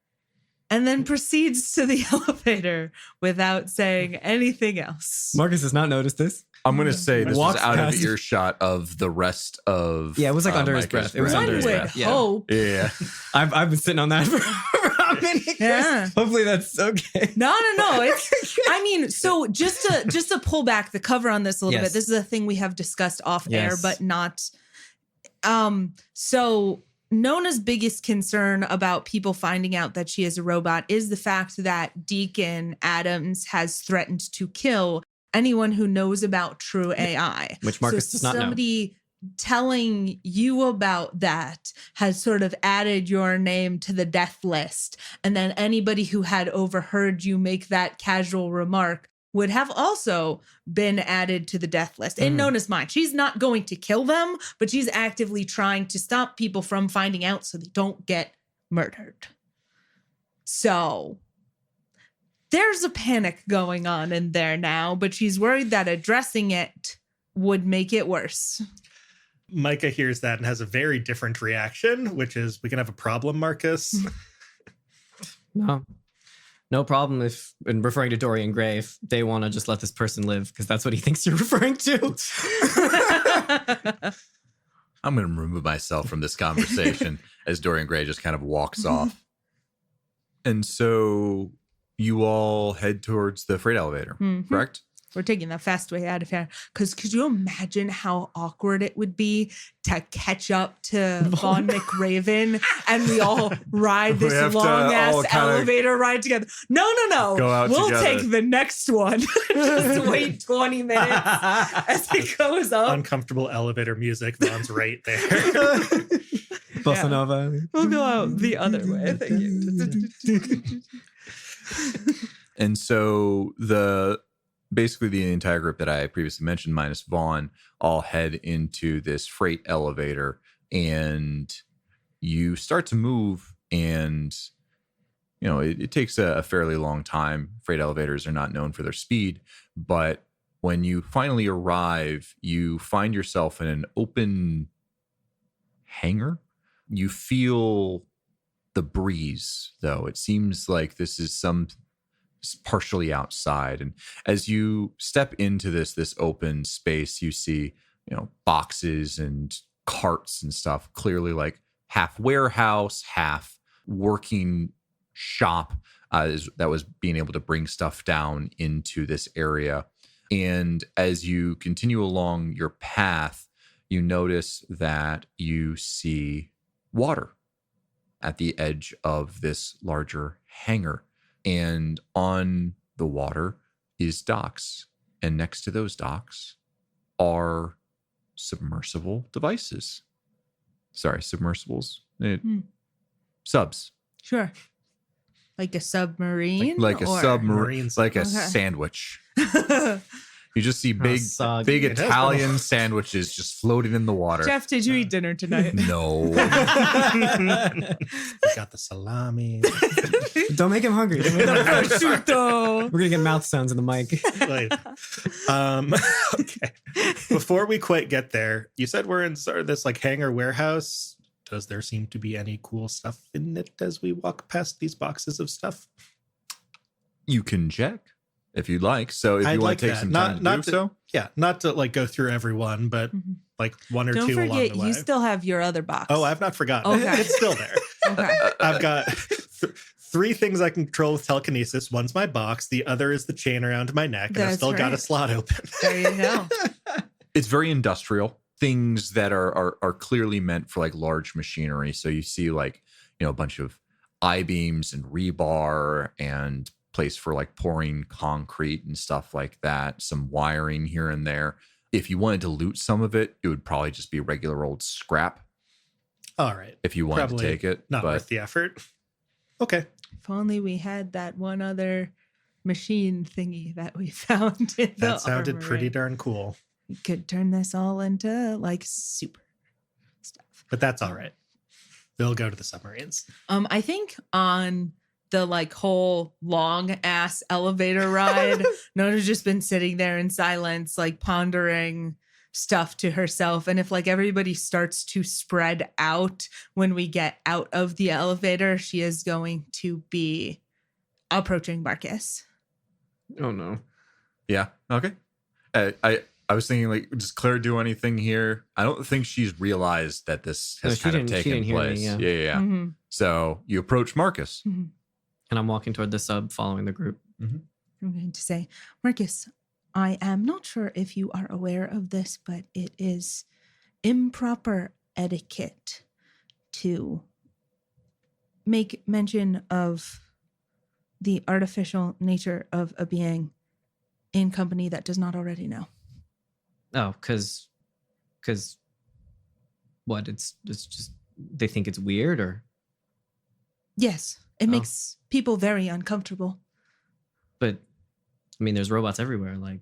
And then proceeds to the elevator without saying anything else. Marcus has not noticed this. I'm going to say this was Walks out of past- earshot of the rest of. Yeah, it was like under his Micah's breath. It was One under his would breath. Yeah. hope. Yeah. I've been sitting on that for how many years? Yeah. Hopefully that's okay. No. It's. I mean, so just to pull back the cover on this a little Yes. bit. This is a thing we have discussed off air, Yes. but not. So Nona's biggest concern about people finding out that she is a robot is the fact that Deacon Adams has threatened to kill anyone who knows about true AI. Which Marcus does not know. Somebody telling you about that has sort of added your name to the death list. And then anybody who had overheard you make that casual remark would have also been added to the death list. In Nona's mind, she's not going to kill them, but she's actively trying to stop people from finding out so they don't get murdered. So there's a panic going on in there now, but she's worried that addressing it would make it worse. Micah hears that and has a very different reaction, which is, we can have a problem, Marcus. No problem if, in referring to Dorian Gray, if they want to just let this person live, because that's what he thinks you're referring to. I'm going to remove myself from this conversation as Dorian Gray just kind of walks off. And so you all head towards the freight elevator, correct? We're taking the fast way out of here. Because could you imagine how awkward it would be to catch up to Vaughn McRaven and we all ride We this have to long ass all kinda elevator ride together? No. go out We'll together. take the next one. Just wait 20 minutes as it goes up. Uncomfortable elevator music. Vaughn's right there. Bossa Nova. We'll go out the other way. Thank you. And so basically the entire group that I previously mentioned, minus Vaughn, all head into this freight elevator, and you start to move, and it takes a fairly long time. Freight elevators are not known for their speed, but when you finally arrive, you find yourself in an open hangar. You feel the breeze, though. It seems like this is partially outside, and as you step into this open space, you see boxes and carts and stuff, clearly like half warehouse, half working shop that was being able to bring stuff down into this area. And as you continue along your path, you notice that you see water at the edge of this larger hangar. And on the water is docks. And next to those docks are submersibles. Subs. Sure. Like a submarine? Like a or- submarine, like a Okay. sandwich. You just see big soggy. Italian sandwiches just floating in the water. Jeff, did you eat dinner tonight? No. We got the salami. Don't make him hungry. Prosciutto. We're going to get mouth sounds in the mic. Okay. Before we quite get there, you said we're in sort of this like hangar warehouse. Does there seem to be any cool stuff in it as we walk past these boxes of stuff? You can check if you'd like. So if I'd you want like to take that. some Not- time to not do to- so. Yeah, not to like go through everyone, but like one or Don't two along forget, the way. you still have your other box. Oh, I've not forgotten. Okay. It's still there. Okay. I've got three things I can control with telekinesis. One's my box. The other is the chain around my neck. And I've That's still got a right. slot open. There you go. It's very industrial. Things that are clearly meant for like large machinery. So you see like, a bunch of I-beams and rebar and place for like pouring concrete and stuff like that, some wiring here and there. If you wanted to loot some of it, it would probably just be regular old scrap. All right. If you wanted Probably to take it. Not worth the effort. Okay. If only we had that one other machine thingy that we found in the That sounded armory. pretty darn cool. We could turn this all into like super stuff. But that's all right. They'll go to the submarines. I think on the like whole long ass elevator ride, Nona's just been sitting there in silence, like pondering stuff to herself. And if like everybody starts to spread out when we get out of the elevator, she is going to be approaching Marcus. Oh no. Yeah. Okay. I was thinking, like, does Claire do anything here? I don't think she's realized that this has she kind of didn't- she taken didn't hear me, place. yeah. Yeah. Mhm. So you approach Marcus. Mhm. And I'm walking toward the sub, following the group. I'm going to say, Marcus, I am not sure if you are aware of this, but it is improper etiquette to make mention of the artificial nature of a being in company that does not already know. Oh, because what? It's just they think it's weird, or Yes, it Oh. makes people very uncomfortable. but I mean, there's robots everywhere. Like,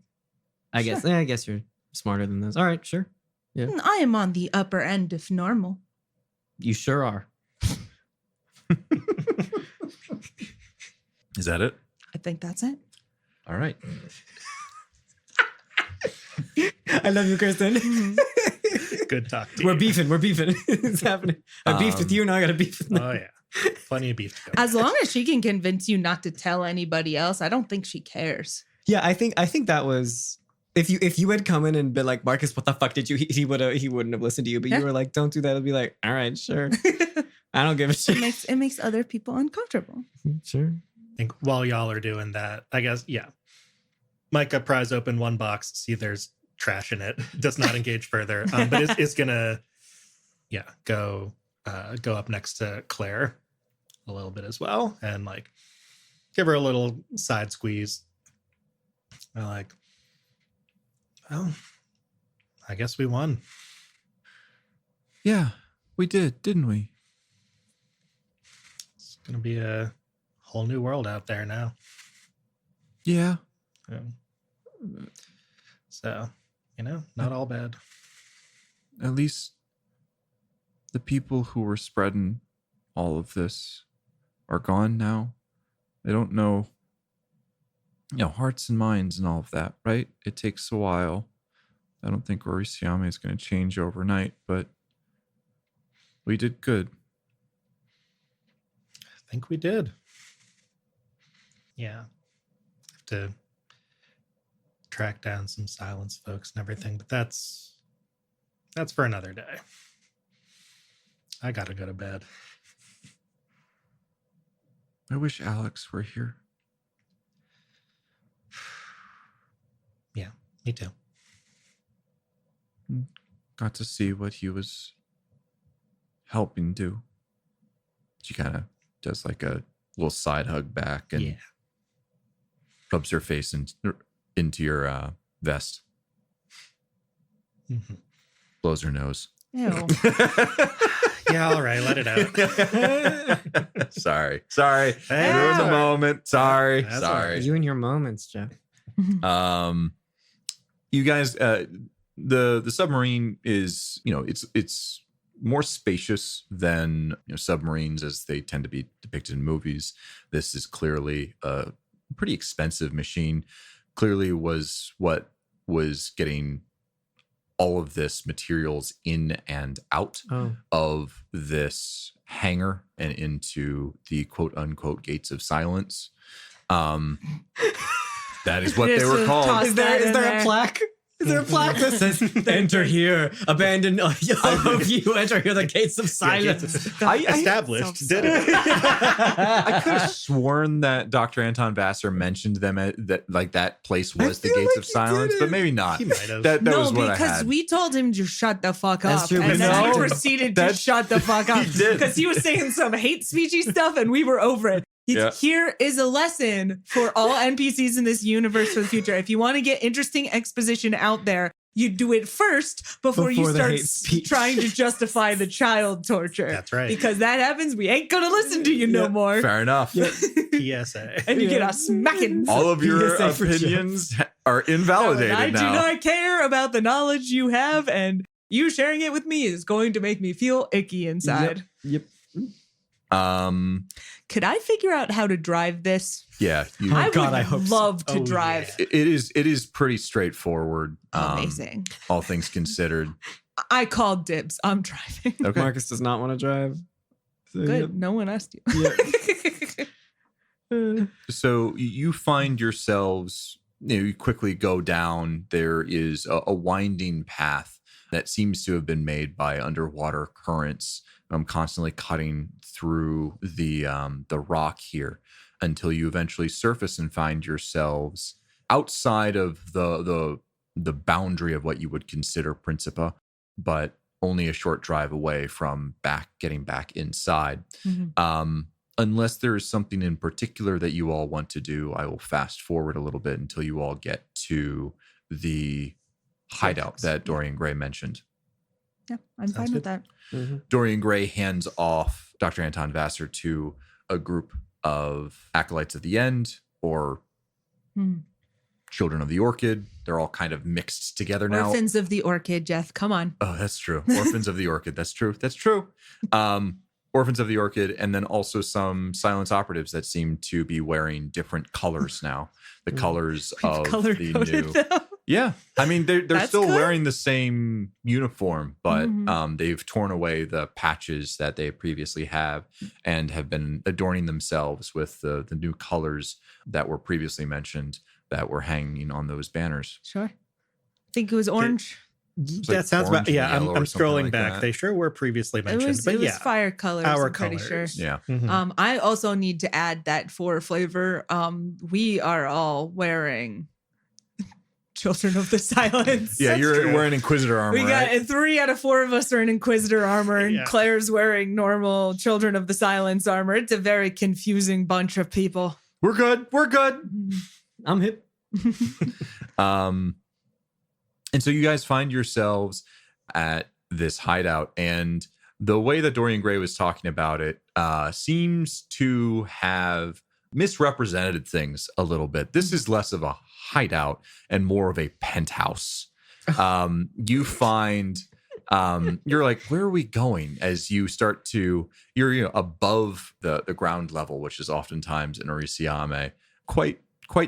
I guess you're smarter than this. All right, sure. Yeah. I am on the upper end of normal. You sure are. Is that it? I think that's it. All right. I love you, Kristen. Good talk to We're you. beefing. It's happening. I beefed with you, now I got to beef with them. Oh, yeah. Plenty of beef to go. As long as she can convince you not to tell anybody else, I don't think she cares. Yeah, I think that was if you had come in and been like, Marcus, what the fuck did you? He wouldn't have listened to you. But Yeah. you were like, don't do that. It'd be like, all right, sure. I don't give a shit. It makes other people uncomfortable. Sure. I think while y'all are doing that, I guess, yeah. Micah pries open one box, see there's trash in it, does not engage further, but is gonna, go up next to Claire a little bit as well, and like give her a little side squeeze. I'm like, oh, I guess we won. Yeah, we did, didn't we? It's gonna be a whole new world out there now. Yeah. So, not all bad. At least the people who were spreading all of this are gone now. They don't know, hearts and minds and all of that, right? It takes a while. I don't think Orisiame is going to change overnight, but we did good. I think we did. Yeah. Have to track down some silence folks and everything, but that's for another day. I gotta go to bed. I wish Alex were here. Yeah, me too. Got to see what he was helping do. She kind of does like a little side hug back and rubs her face into your vest. Mhm. Blows her nose. Ew. Yeah, all right, let it out. Sorry. Hey, Ruined the all right. moment. Sorry. That's all Sorry. right. You and your moments, Jeff. You guys, the submarine is, it's more spacious than submarines as they tend to be depicted in movies. This is clearly a pretty expensive machine. Clearly was what was getting all of this materials in and out of this hangar and into the quote unquote gates of silence. That is what they were called. Is there a plaque? Is there a plaque that says "Enter here, abandon of you, enter here the gates of silence"? Established, did it? I could have sworn that Dr. Anton Vasser mentioned them that place was the gates of silence, but maybe not. He might have. That No, was what I because had. we told him to shut the fuck That's up. true, And but then he no, proceeded to that- shut the fuck up. He did. Because he was saying some hate speechy stuff and we were over it. Here is a lesson for all NPCs in this universe for the future. If you want to get interesting exposition out there, you do it first before you the start hate speech. trying to justify the child torture. That's right. Because that happens, we ain't gonna listen to you no more. Fair enough. PSA. And you get a smacking. All of your PSA for opinions are invalidated I now. do not care about the knowledge you have, and you sharing it with me is going to make me feel icky inside. Yep. Could I figure out how to drive this? Yeah. I God, would I hope so. love to Oh, drive. yeah. It is pretty straightforward. Amazing. All things considered. I called dibs. I'm driving. Okay. Marcus does not want to drive. So, Good. No one asked you. Yeah. So you find yourselves, you quickly go down. There is a winding path that seems to have been made by underwater currents, constantly cutting through the rock here until you eventually surface and find yourselves outside of the boundary of what you would consider Principa, but only a short drive away from getting back inside. Mhm. Unless there is something in particular that you all want to do, I will fast forward a little bit until you all get to the hideout that Dorian Gray mentioned. Yeah, I'm fine with that. Dorian Gray hands off Dr. Anton Vasser to a group of acolytes at the end, or children of the orchid. They're all kind of mixed together now. Orphans of the orchid, Jeff. Come on. Oh, that's true. Orphans of the orchid. That's true. That's true. Orphans of the orchid, and then also some silence operatives that seem to be wearing different colors now. The colors of Color the coded new. though. Yeah, I mean they're That's still good. wearing the same uniform, but Mhm. they've torn away the patches that they previously have and have been adorning themselves with the new colors that were previously mentioned that were hanging on those banners. Sure. I think it was orange. It's That like sounds orange about, and yeah, yellow or I'm something scrolling like back. that. They sure were previously mentioned, It but was yeah. fire colors. Our I'm pretty sure. colors. Yeah. Mhm. I also need to add that for flavor, we are all wearing Children of the Silence. Yeah, That's you're true. wearing Inquisitor armor, We got right? 3 out of 4 of us are in Inquisitor armor, and Yeah. Claire's wearing normal Children of the Silence armor. It's a very confusing bunch of people. We're good. We're good. I'm hip. And so you guys find yourselves at this hideout, and the way that Dorian Gray was talking about it seems to have misrepresented things a little bit. This is less of a hideout and more of a penthouse. You find you're like, where are we going? As you start to, you're above the ground level, which is oftentimes in Orisiame quite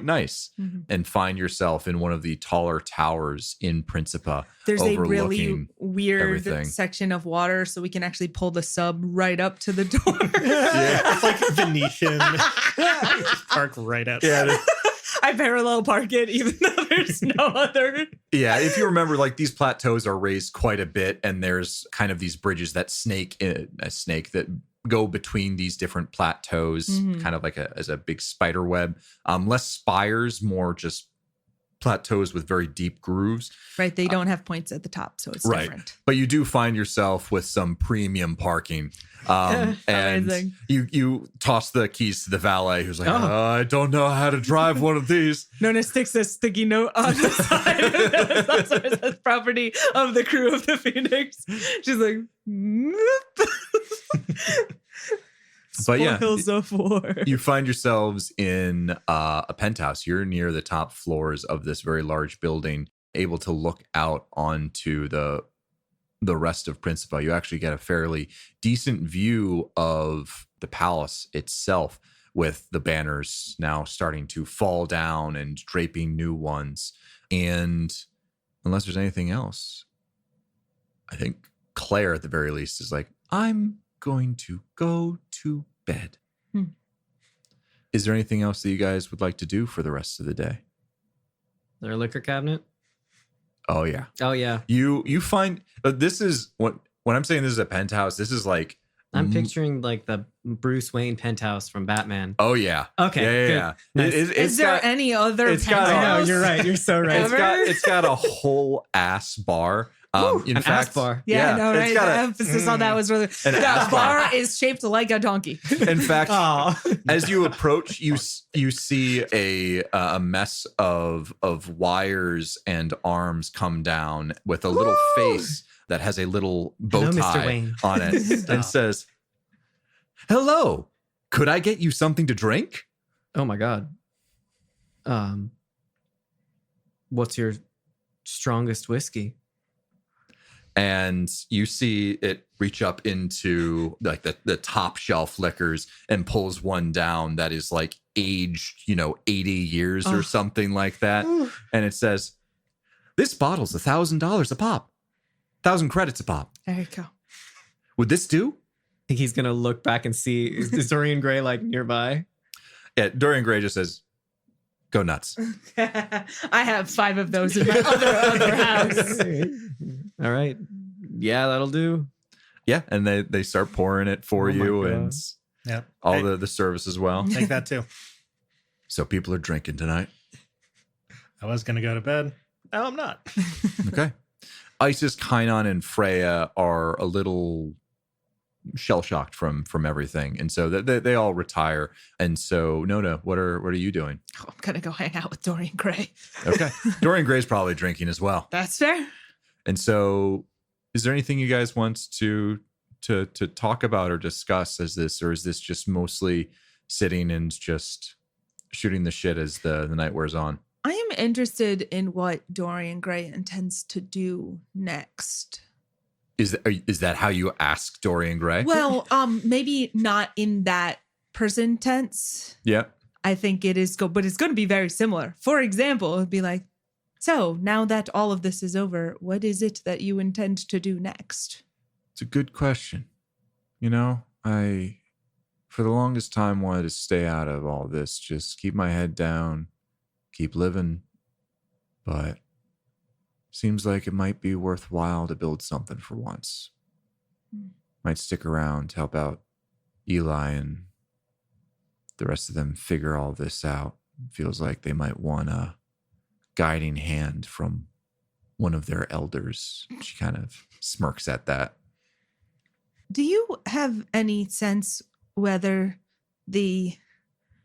nice, Mhm. and find yourself in one of the taller towers in Principa. There's a really overlooking weird everything. section of water, so we can actually pull the sub right up to the door. It's like Venetian. Just park right outside. Yeah, I parallel park it, even though there's no other. yeah. If you remember, like these plateaus are raised quite a bit, and there's kind of these bridges that snake that go between these different plateaus, Mhm. kind of like as a big spider web. Less spires, more just plateaus with very deep grooves. Right, they don't have points at the top, so it's Right. different. But you do find yourself with some premium parking. And Amazing. you toss the keys to the valet, who's like, Oh. I don't know how to drive one of these. Nona sticks a sticky note on the side of the property of the crew of the Phoenix. She's like, But yeah, spoils of war. you find yourselves in a penthouse. You're near the top floors of this very large building, able to look out onto the rest of Principa. You actually get a fairly decent view of the palace itself, with the banners now starting to fall down and draping new ones. And unless there's anything else, I think Claire, at the very least, is like, I'm going to go to bed. Is there anything else that you guys would like to do for the rest of the day? Is there a liquor cabinet? Oh yeah, Oh yeah. you find this is when I'm saying this is a penthouse. This is like I'm picturing like the Bruce Wayne penthouse from Batman. Oh yeah. Okay, Yeah. good. Yeah. Nice. Is there any other it's got- penthouse? I know, you're right. You're so right. It's got a whole ass bar In An fact, ass bar. Yeah, no, it's right. got The a- emphasis on that was really. an The ass bar. bar is shaped like a donkey. In fact, Oh. as you approach, you see a mess of wires and arms come down with a little face that has a little bow Hello, Mr. tie Wayne. on it Stop. and says, "Hello, could I get you something to drink?" Oh my God. What's your strongest whiskey? And you see it reach up into like the top shelf liquors and pulls one down that is like aged, 80 years or something like that. And it says, "This bottle's $1,000 a pop, 1,000 credits a pop. There you go. Would this do?" I think he's gonna look back and see is Dorian Gray like nearby? Yeah, Dorian Gray just says, "Go nuts." I have 5 of those in my other house. All right. Yeah, that'll do. Yeah, and they start pouring it for Oh my you God. and Yeah. all Hey, the service as well. take that too. So people are drinking tonight. I was going to go to bed. Now I'm not. Okay. Isis, Kynon, and Freya are a little shell shocked from everything, and so they all retire. And so, Nona, what are you doing? Oh, I'm gonna go hang out with Dorian Gray. Okay, Dorian Gray's probably drinking as well. That's fair. And so, is there anything you guys want to talk about or discuss as this, or is this just mostly sitting and just shooting the shit as the night wears on? I am interested in what Dorian Gray intends to do next. Is that how you ask Dorian Gray? Well, maybe not in that person tense. Yeah. I think it is but it's going to be very similar. For example, it'd be like, so now that all of this is over, what is it that you intend to do next? It's a good question. I, for the longest time, wanted to stay out of all this, just keep my head down, keep living. But seems like it might be worthwhile to build something for once. Might stick around to help out Eli and the rest of them figure all this out. Feels like they might want a guiding hand from one of their elders. She kind of smirks at that. Do you have any sense whether the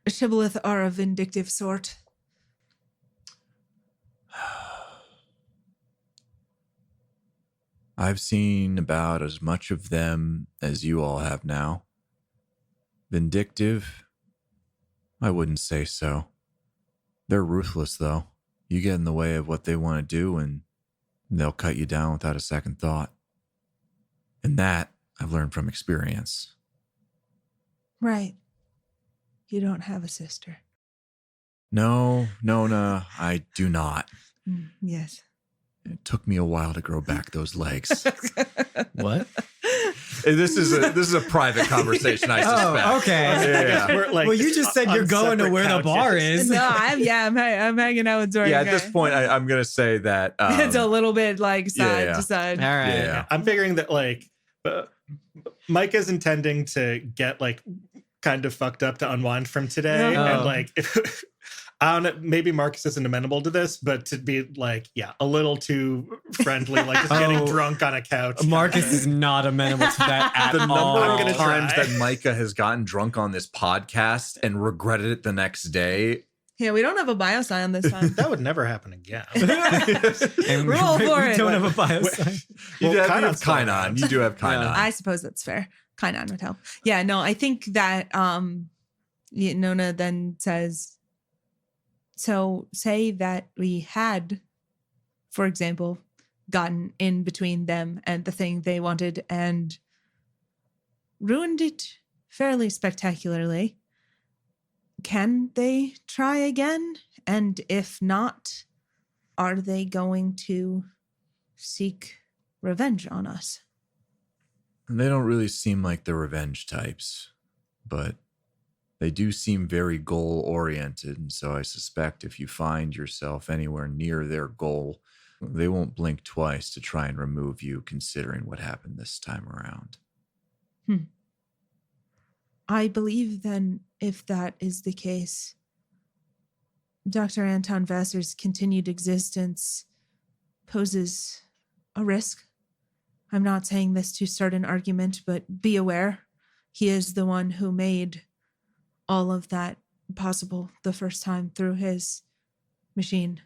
Shibboleth are a vindictive sort? I've seen about as much of them as you all have now. Vindictive? I wouldn't say so. They're ruthless, though. You get in the way of what they want to do, and they'll cut you down without a second thought. And that I've learned from experience. Right. You don't have a sister. No, Nona, I do not. Yes. It took me a while to grow back those legs. What? This is a private conversation, I suspect. Oh, okay. Yeah. We're like Well, you just said on you're going to separate where the bar couches. is. No, I'm hanging out with Dorian Yeah, at Gray. this point, I'm going to say that It's a little bit like side yeah. to side. All right. Yeah. I'm figuring that Micah's intending to get kind of fucked up to unwind from today. Oh. And I don't know, maybe Marcus isn't amenable to this, but to be a little too friendly, just getting drunk on a couch. Marcus is not amenable to that at the number all. I'm of gonna times try. that Micah has gotten drunk on this podcast and regretted it the next day. Yeah, we don't have a bioscion this time. That would never happen again. And Roll for we it. don't have a bioscience. You Well, do have Kynon's still Kynon. around. You do have Kynon. Yeah. I suppose that's fair. Kynon would help. Yeah, no, I think that Nona then says, so say that we had, for example, gotten in between them and the thing they wanted and ruined it fairly spectacularly. Can they try again? And if not, are they going to seek revenge on us? They don't really seem like the revenge types, but they do seem very goal-oriented, and so I suspect if you find yourself anywhere near their goal, they won't blink twice to try and remove you, considering what happened this time around. I believe then, if that is the case, Dr. Anton Vasser's continued existence poses a risk. I'm not saying this to start an argument, but be aware. He is the one who made all of that possible the first time through his machine.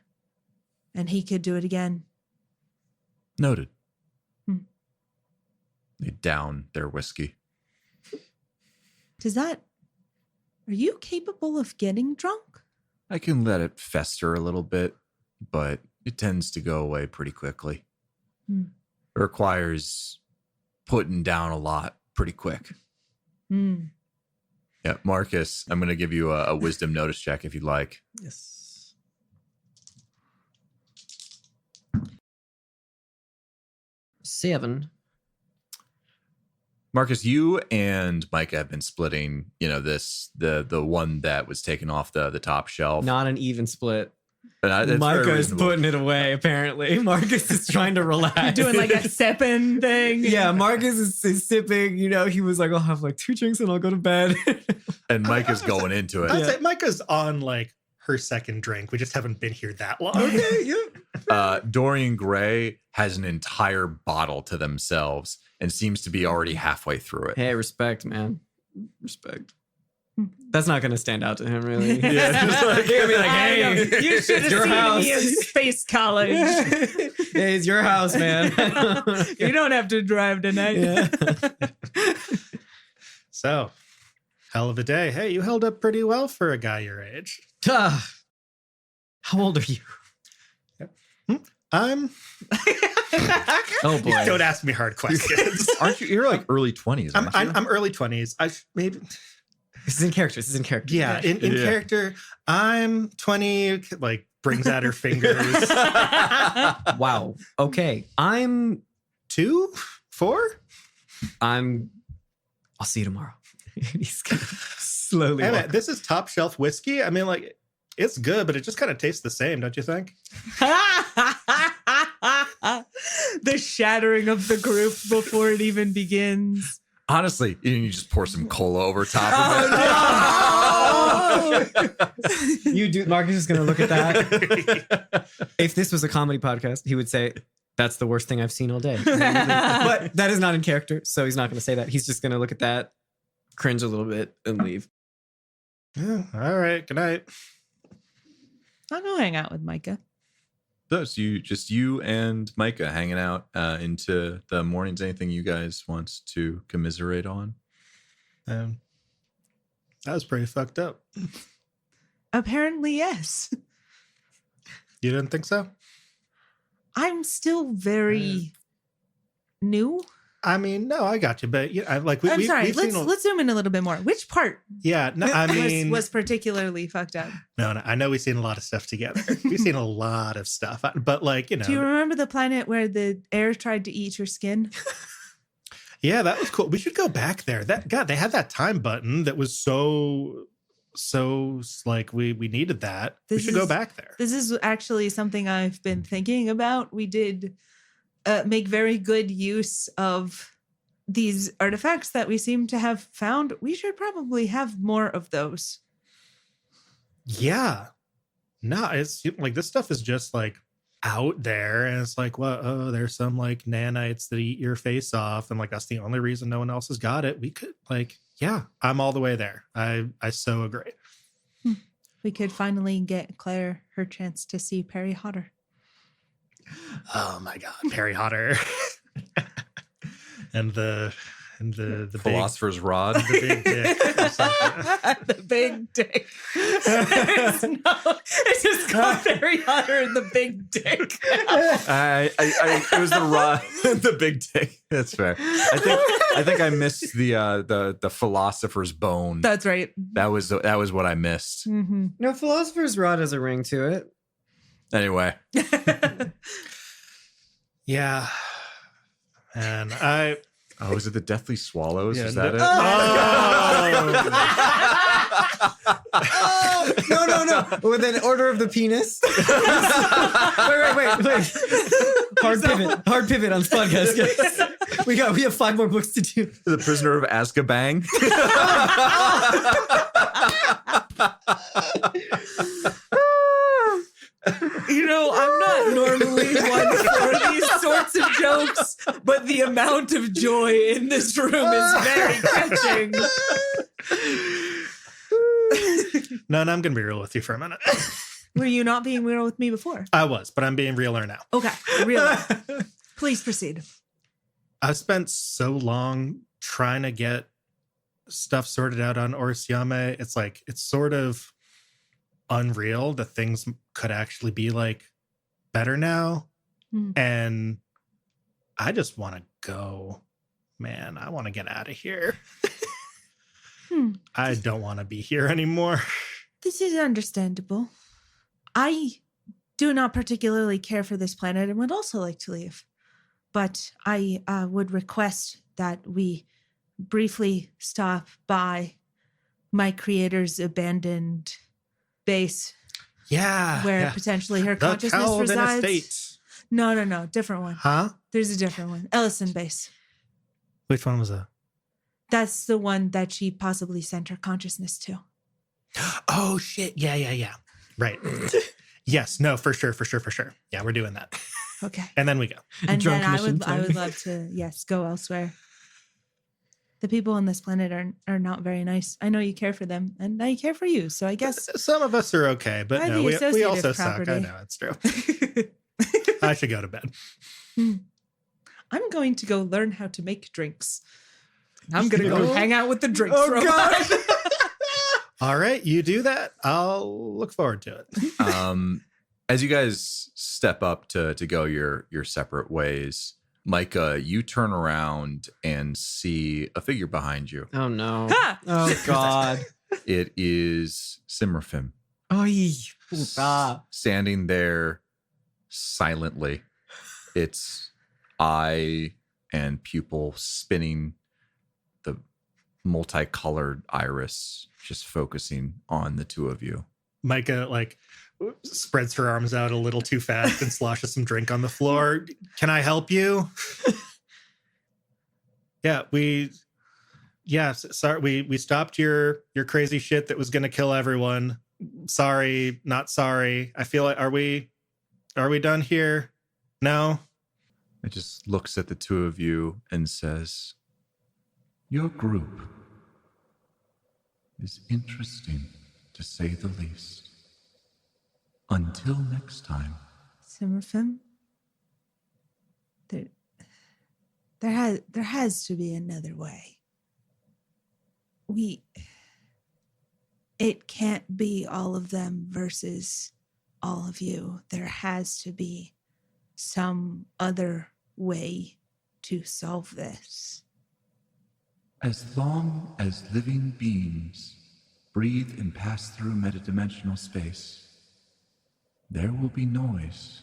And he could do it again. Noted. They down their whiskey. Are you capable of getting drunk? I can let it fester a little bit, but it tends to go away pretty quickly. It requires putting down a lot pretty quick. Yeah, Marcus, I'm going to give you a wisdom notice check if you'd like. Yes. Seven. Marcus, you and Micah have been splitting, the one that was taken off the top shelf. Not an even split. But Micah is putting it away, apparently. Marcus is trying to relax. Doing like a sipping thing. Yeah, Marcus is sipping. He was like, I'll have like 2 drinks and I'll go to bed. And Micah's going into it. I'd say Micah's on like her second drink. We just haven't been here that long. Okay, yeah. Dorian Gray has an entire bottle to themselves and seems to be already halfway through it. Hey, respect, man. Respect. That's not going to stand out to him, really. Yeah, just like, he'll be like, hey, you should have your seen house. me in Space College. Hey, it's your house, man. You don't have to drive tonight. Yeah. So, hell of a day. Hey, you held up pretty well for a guy your age. How old are you? I'm. Oh boy! Don't ask me hard questions. Aren't you? You're like early 20s. Aren't you? I'm early 20s. Maybe. This is in character. Yeah, in character, I'm 20. Like brings out her fingers. Wow. Okay. I'm 2, 4. I'll see you tomorrow. He's gonna slowly. Hey, walk. man, this is top shelf whiskey. I mean, like, it's good, but it just kind of tastes the same, don't you think? The shattering of the group before it even begins. Honestly, you just pour some cola over top of it. You do. Marcus is gonna look at that. If this was a comedy podcast, he would say, "That's the worst thing I've seen all day." But that is not in character, so he's not gonna say that. He's just gonna look at that, cringe a little bit, and leave. Yeah, all right. Good night. I'll go hang out with Micah. So you and Micah hanging out into the mornings. Anything you guys want to commiserate on? That was pretty fucked up. Apparently, yes. You didn't think so? I'm still very new. I mean, no, I got you, but I'm sorry. Let's zoom in a little bit more. Which part? Yeah, no, I mean, was particularly fucked up. No, I know we've seen a lot of stuff together. We've seen a lot of stuff, but Do you remember the planet where the air tried to eat your skin? Yeah, that was cool. We should go back there. They had that time button that was so like we needed that. We should go back there. This is actually something I've been thinking about. We did make very good use of these artifacts that we seem to have found. We should probably have more of those. Yeah. No, it's like this stuff is just like out there, and it's like, well, oh, there's some like nanites that eat your face off, and like that's the only reason no one else has got it. We could yeah, I'm all the way there. I so agree. We could finally get Claire her chance to see Perry Hodder. Oh my God, Perry Hodder. and the philosopher's rod. The big dick. The big dick. It's just called Perry Hodder and the big dick. It was the rod, the big dick. That's fair. I think I missed the philosopher's bone. That's right. That was what I missed. Mm-hmm. No, philosopher's rod has a ring to it. Anyway. Yeah. And Oh, is it the Deathly Swallows? Yeah, Is that it? Oh, no. With an order of the penis. wait. Hard pivot on this podcast, guys. We have 5 more books to do. The Prisoner of Azkaban. I'm not normally one for these sorts of jokes, but the amount of joy in this room is very catching. No, I'm going to be real with you for a minute. Were you not being real with me before? I was, but I'm being realer now. Okay, real. Please proceed. I spent so long trying to get stuff sorted out on Orsiame. It's like, it's sort of unreal that things could actually be like better now. And I just want to go. Man, I want to get out of here. I don't want to be here anymore. This is understandable. I do not particularly care for this planet and would also like to leave. But I would request that we briefly stop by my creator's abandoned base. Yeah. Where yeah. potentially her The consciousness Calvin resides. Estate. No. Different one. Huh? There's a different one. Ellison base. Which one was that? That's the one that she possibly sent her consciousness to. Oh, shit. Yeah. Right. Yes. No, for sure. Yeah, we're doing that. Okay. And then we go. And Drunk then I mission would time. love to, yes, go elsewhere. The people on this planet are not very nice. I know you care for them, and I care for you. So I guess Some of us are okay, but By no, the we associative also suck. I property. know, it's true. I should go to bed. I'm going to go learn how to make drinks. I'm going to go hang out with the drinks robot. All right, you do that. I'll look forward to it. As you guys step up to go your separate ways, Micah, you turn around and see a figure behind you. Oh no. Ha! Oh God. It is Simmerfim, Oy, puta. standing there silently. Its eye and pupil spinning, the multicolored iris just focusing on the two of you. Micah like spreads her arms out a little too fast and sloshes some drink on the floor. Can I help you? Sorry, we stopped your crazy shit that was gonna kill everyone. Sorry, not sorry. I feel like are we done here? No? It just looks at the two of you and says, "Your group is interesting, to say the least. Until next time." Simmerfim, there has to be another way. It can't be all of them versus all of you. There has to be some other way to solve this. As long as living beings breathe and pass through metadimensional space, there will be noise.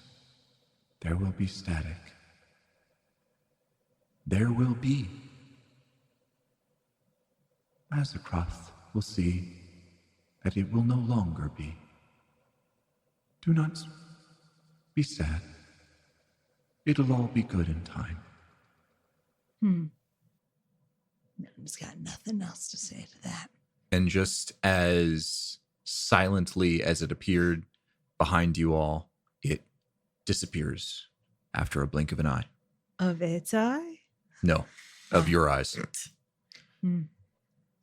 There will be static. There will be. Mazakroth will see that it will no longer be. Do not be sad. It'll all be good in time. I've got nothing else to say to that. And just as silently as it appeared behind you all, it disappears after a blink of an eye. Of its eye? No, of your eyes.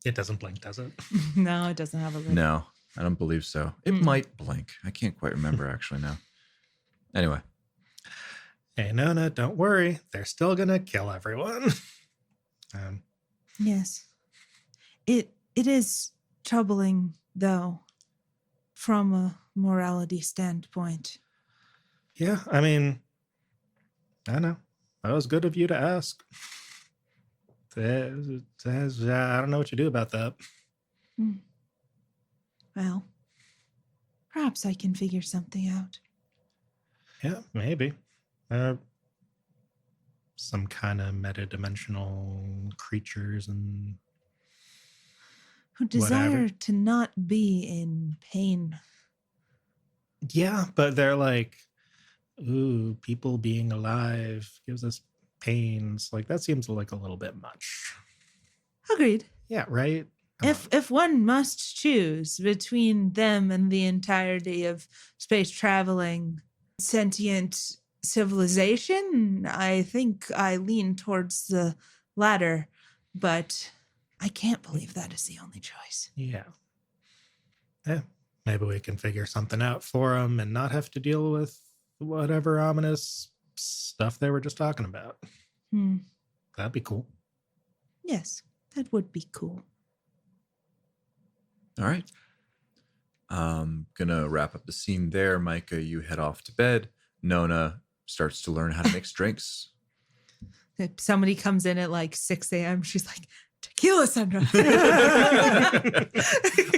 It doesn't blink, does it? No, it doesn't have a lid. No, I don't believe so. It might blink. I can't quite remember actually now. Anyway. Hey, Nona, don't worry. They're still gonna kill everyone. Yes. It is troubling, though, from a morality standpoint. Yeah, I mean, I know. That was good of you to ask. I don't know what you do about that. Well, perhaps I can figure something out. Yeah, maybe. Some kind of metadimensional creatures and Who desire whatever. to not be in pain. Yeah, but they're like, ooh, people being alive gives us pains. Like that seems like a little bit much. Agreed. Yeah, right? If one must choose between them and the entirety of space traveling, sentient civilization, I think I lean towards the latter, but I can't believe that is the only choice. Yeah. Yeah. Maybe we can figure something out for them and not have to deal with whatever ominous stuff they were just talking about. That'd be cool. Yes, that would be cool. All right. Gonna wrap up the scene there. Micah, you head off to bed. Nona starts to learn how to mix drinks. If somebody comes in at like 6 a.m., she's like, tequila, Sandra.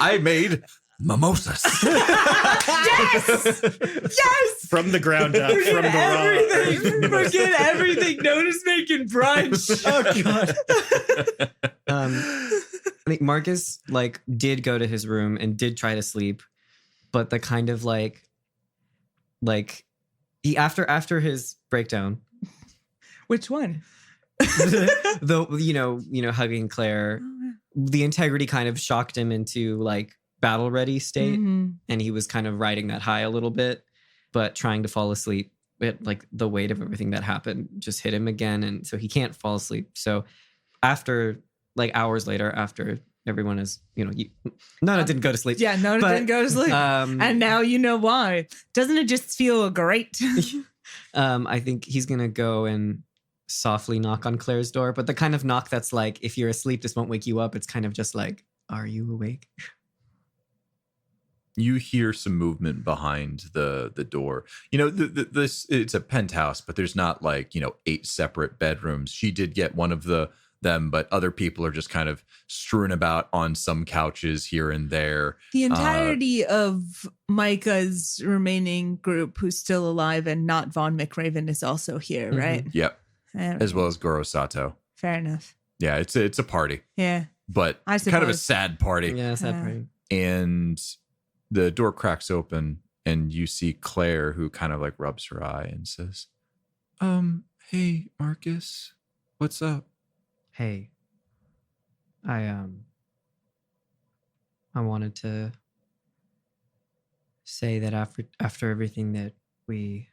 I made mimosas. Yes! Yes! From the ground up, from Forget the everything. raw. Forget everything. Nona's making brunch. Oh god. I think Marcus like did go to his room and did try to sleep, but the kind of like he after his breakdown, Which one? the you know hugging Claire, the integrity kind of shocked him into like battle ready state, and he was kind of riding that high a little bit, but trying to fall asleep. It, like the weight of everything that happened just hit him again, and so he can't fall asleep. So after like hours later, after everyone is Nona didn't go to sleep. Yeah, Nona didn't go to sleep. And now you know why. Doesn't it just feel great? I think he's gonna go and softly knock on Claire's door, but the kind of knock that's like, if you're asleep, this won't wake you up. It's kind of just like, are you awake? You hear some movement behind the door. This it's a penthouse, but there's not like 8 separate bedrooms. She did get one of them, but other people are just kind of strewn about on some couches here and there. The entirety of Micah's remaining group who's still alive and not Vaughn McRaven is also here, right? Yep. As well as Goro Sato. Fair enough. Yeah, it's a party. Yeah. But I kind of a suppose. sad party. Yeah, sad party. And the door cracks open and you see Claire, who kind of like rubs her eye and says, hey, Marcus, what's up? Hey, I wanted to say that after everything that we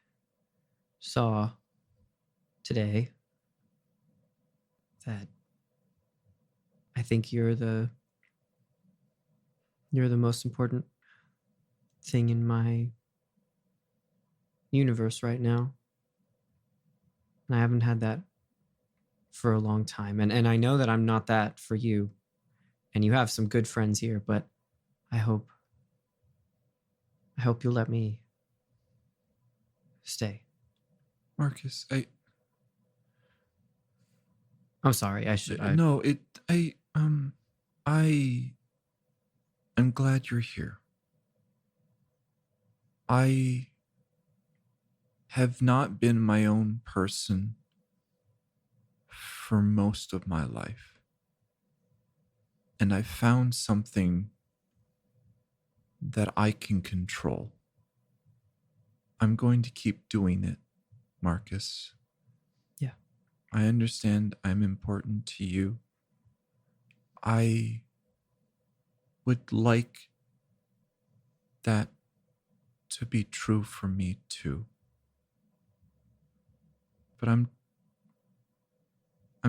saw today, that I think you're the most important thing in my universe right now. And I haven't had that for a long time. And I know that I'm not that for you. And you have some good friends here, but I hope you'll let me stay. Marcus, I'm sorry. I'm glad you're here. I have not been my own person for most of my life. And I found something that I can control. I'm going to keep doing it, Marcus. Yeah. I understand I'm important to you. I would like that to be true for me too. But I'm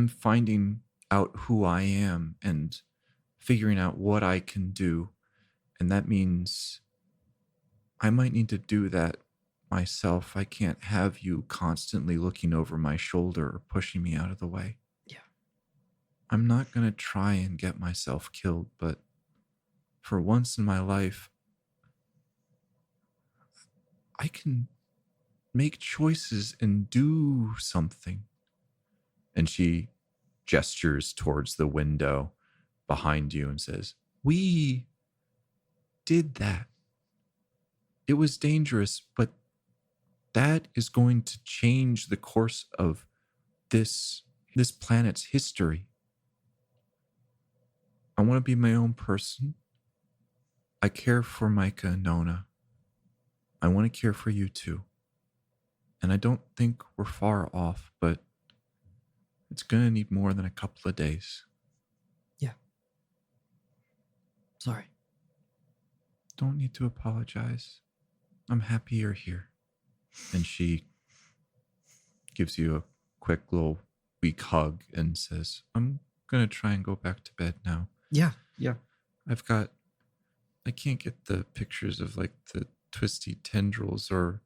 finding out who I am and figuring out what I can do. And that means I might need to do that myself. I can't have you constantly looking over my shoulder or pushing me out of the way. Yeah. I'm not going to try and get myself killed, but for once in my life, I can make choices and do something. And she gestures towards the window behind you and says, we did that. It was dangerous, but that is going to change the course of this planet's history. I want to be my own person. I care for Micah and Nona. I want to care for you too. And I don't think we're far off, but it's going to need more than a couple of days. Yeah. Sorry. Don't need to apologize. I'm happy you're here. And she gives you a quick little weak hug and says, I'm going to try and go back to bed now. Yeah. I can't get the pictures of like the twisty tendrils or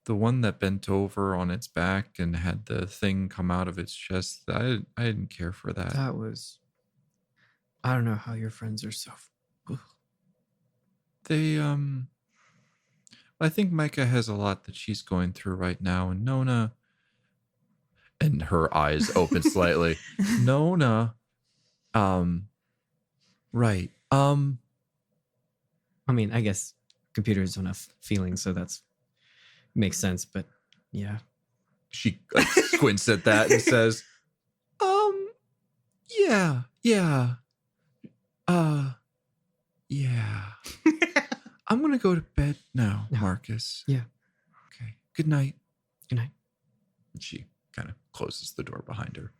the one that bent over on its back and had the thing come out of its chest. I didn't care for that. That was, I don't know how your friends are so. They, I think Micah has a lot that she's going through right now, and Nona, and her eyes open slightly. Nona, right. I mean, I guess computers don't have feelings, so that's makes sense. But yeah, She like squints at that and says, yeah, yeah, yeah. I'm gonna go to bed now, Yeah. Marcus. Yeah. Okay. Good night. Good night. And she kind of closes the door behind her.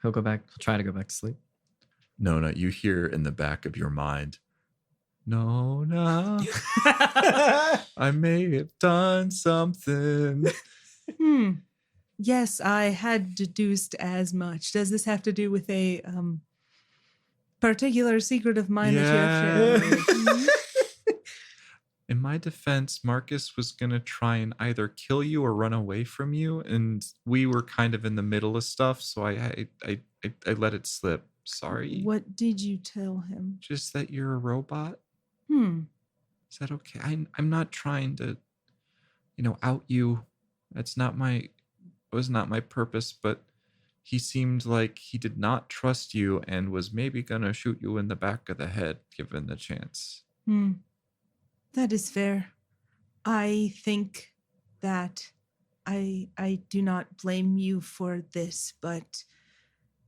He'll try to go back to sleep. Nona, you hear in the back of your mind, Nona, I may have done something. Yes, I had deduced as much. Does this have to do with a particular secret of mine that you have shared? In my defense, Marcus was going to try and either kill you or run away from you. And we were kind of in the middle of stuff. So I let it slip. Sorry. What did you tell him? Just that you're a robot. Is that okay? I'm not trying to, out you. Was not my purpose, but he seemed like he did not trust you and was maybe going to shoot you in the back of the head, given the chance. That is fair. I think that I do not blame you for this, but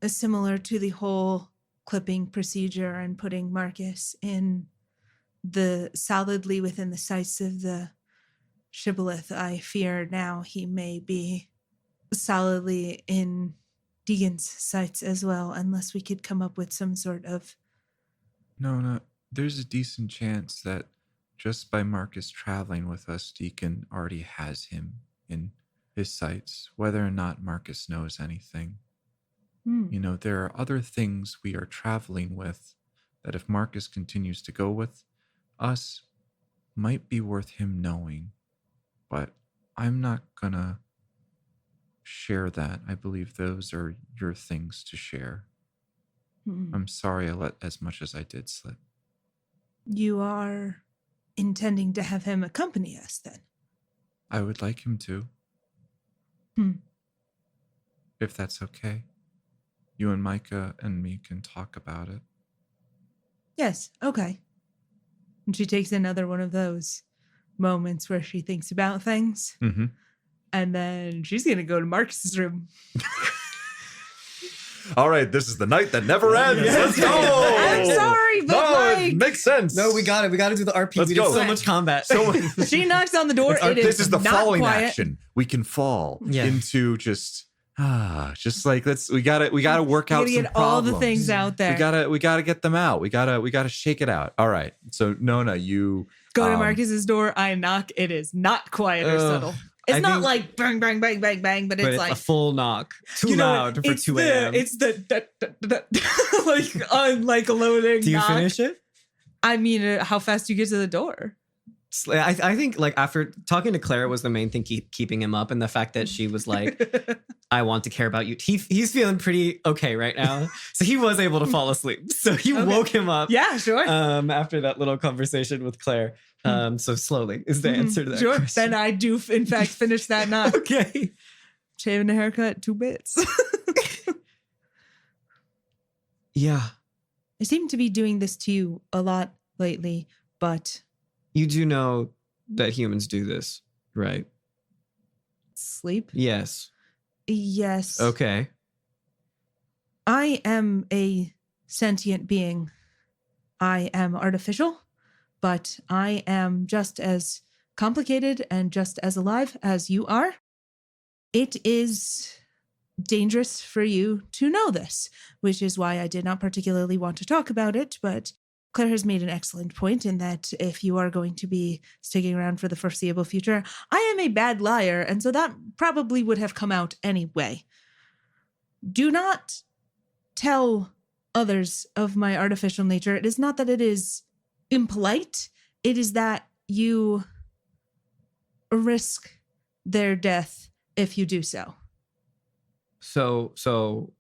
similar to the whole clipping procedure and putting Marcus in solidly within the sights of the Shibboleth, I fear now he may be solidly in Deegan's sights as well, unless we could come up with some sort of... No, there's a decent chance that just by Marcus traveling with us, Deacon already has him in his sights, whether or not Marcus knows anything. There are other things we are traveling with that if Marcus continues to go with us, might be worth him knowing. But I'm not gonna share that. I believe those are your things to share. I'm sorry I let as much as I did slip. You are intending to have him accompany us then? I would like him to. If that's okay. You and Micah and me can talk about it. Yes, okay. And she takes another one of those moments where she thinks about things. And then she's going to go to Marcus's room. All right, this is the night that never ends. Let's go. I'm sorry, but it makes sense. No, we got it. We got to do the RP. Let's we go. did so much combat. she knocks on the door. This is the not falling quiet. action. We can fall Yeah. into just like we gotta work out some get all the problems. things out there. We gotta get them out. We gotta shake it out. All right. So Nona, you Go to Marcus's door. I knock. It is not quiet or subtle. It's I not think- like bang, bang, bang, bang, bang, but it's like a full knock. Too you know, loud for 2 a.m. It's the like a loading. Do you knock. finish it? I mean, how fast do you get to the door? I think like after talking to Claire was the main thing keeping him up, and the fact that she was like, I want to care about you. He's feeling pretty okay right now. So he was able to fall asleep. So he woke him up. Yeah, sure. After that little conversation with Claire. So slowly is the answer to that Sure. question. Then I do, in fact, finish that knock. Okay. Shaving a haircut, 2 bits. Yeah. I seem to be doing this to you a lot lately, but You do know that humans do this, right? sleep? Yes. Yes. Okay. I am a sentient being. I am artificial, but I am just as complicated and just as alive as you are. It is dangerous for you to know this, which is why I did not particularly want to talk about it, but Claire has made an excellent point in that if you are going to be sticking around for the foreseeable future, I am a bad liar, and so that probably would have come out anyway. Do not tell others of my artificial nature. It is not that it is impolite. It is that you risk their death if you do so. So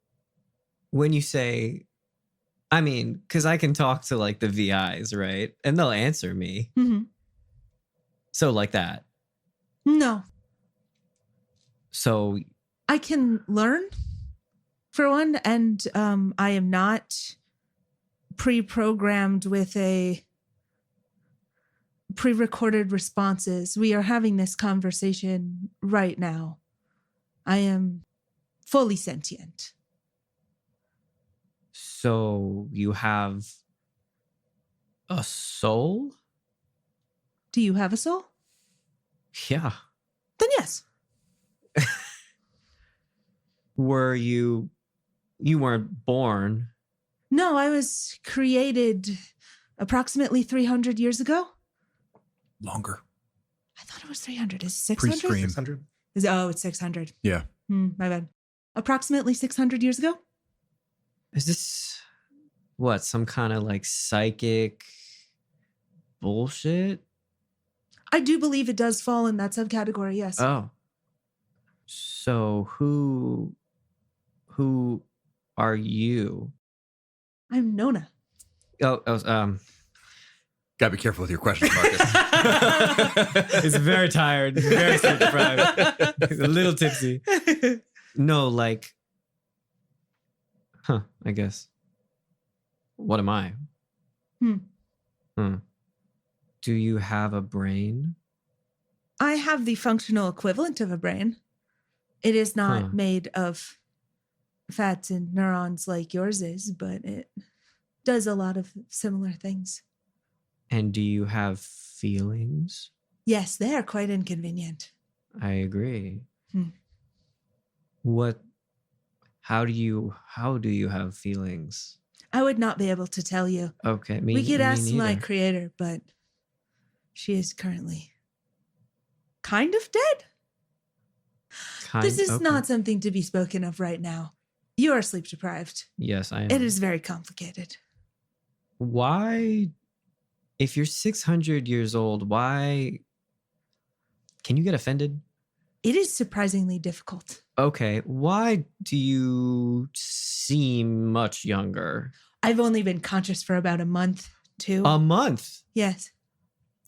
when you say, I mean, because I can talk to like the VIs, right? And they'll answer me. Mm-hmm. So like that. No. So I can learn, for one, and I am not pre-programmed with a pre-recorded responses. We are having this conversation right now. I am fully sentient. So you have a soul? Do you have a soul? Yeah. Then yes. You weren't born? No, I was created approximately 300 years ago. Longer. I thought it was 300. Is it 600? Pre-scream. 600. It's 600. Yeah. My bad. Approximately 600 years ago? Is this what, some kind of like psychic bullshit? I do believe it does fall in that subcategory, yes. Oh. So who are you? I'm Nona. Gotta Gotta be careful with your questions, Marcus. He's very tired, very sleep deprived. He's a little tipsy. No, like, I guess. What am I? Do you have a brain? I have the functional equivalent of a brain. It is not Huh. made of fats and neurons like yours is, but it does a lot of similar things. And do you have feelings? Yes, they are quite inconvenient. I agree. Hmm. How do you have feelings? I would not be able to tell you. Okay, We could ask my neither. creator, but she is currently kind of dead. This is Okay. not something to be spoken of right now. You are sleep deprived. Yes, I am. It is very complicated. Why, if you're 600 years old, why can you get offended? It is surprisingly difficult. Okay, why do you seem much younger? I've only been conscious for about a month, too. A month? Yes.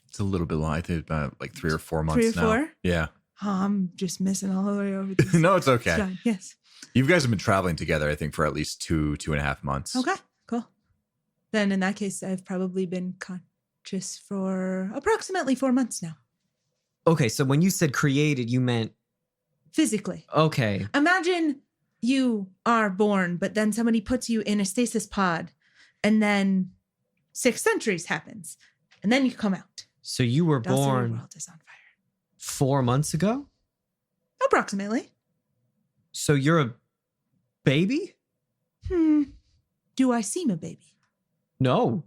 It's a little bit long. I think about like 3 or 4 months 3 or now. 4? Yeah. Oh, I'm just missing all the way over this. No, it's okay. Time. Yes. You guys have been traveling together, I think, for at least 2.5 months. Okay, cool. Then in that case, I've probably been conscious for approximately 4 months now. Okay, so when you said created, you meant, Physically. okay. Imagine you are born, but then somebody puts you in a stasis pod, and then 6 centuries happens, and then you come out. So you were Also, your born world is on fire. 4 months ago? Approximately. So you're a baby? Do I seem a baby? No.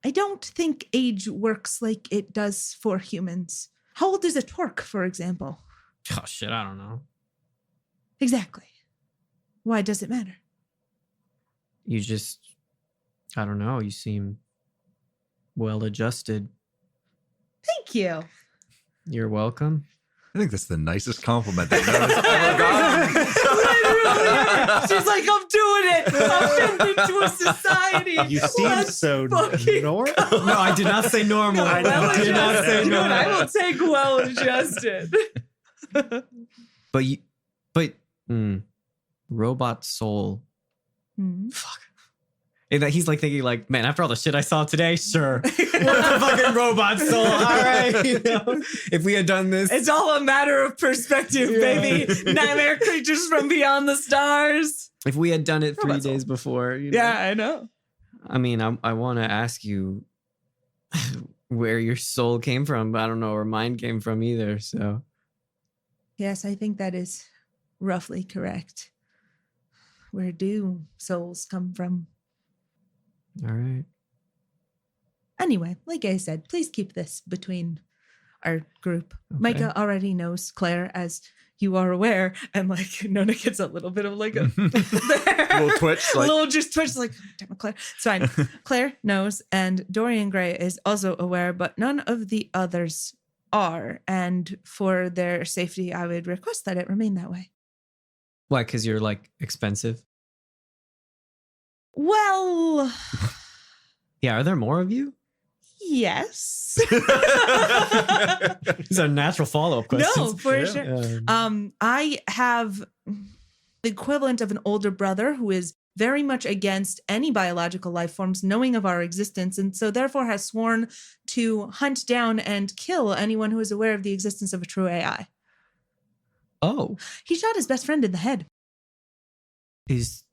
I don't think age works like it does for humans. How old is a twerk, for example? Oh, shit, I don't know. Exactly. Why does it matter? You just, I don't know, you seem well adjusted. Thank you. You're welcome. I think that's the nicest compliment that Nona's ever gotten. She's like, I'm doing it. I'm getting into a society. You seem Let's so fucking normal. No, I did not say normal. I know. I did not say Dude, I normal. will take well adjusted. But robot soul. Fuck. And he's like thinking, like, man, after all the shit I saw today, sure, what the fucking robot soul? All right, you know, if we had done this, It's all a matter of perspective, baby. Nightmare creatures from beyond the stars. if we had done it 3 Robot soul. days before, you know? Yeah, I know. I mean, I want to ask you where your soul came from, but I don't know where mine came from either. So Yes, I think that is roughly correct. Where do souls come from? all right. Anyway, like I said, please keep this between our group. Okay. Micah already knows Claire, as you are aware, and like Nona gets a little bit of like a Little twitch, a like- little just twitch, like damn it, Claire. It's fine. Claire knows, and Dorian Gray is also aware, but none of the others are. And for their safety, I would request that it remain that way. Why? Because you're like expensive. Well, Yeah. Are there more of you? yes. These are natural follow-up questions. No, for Yeah. sure. I have the equivalent of an older brother who is very much against any biological life forms knowing of our existence, and so therefore has sworn to hunt down and kill anyone who is aware of the existence of a true AI. Oh, He shot his best friend in the head. does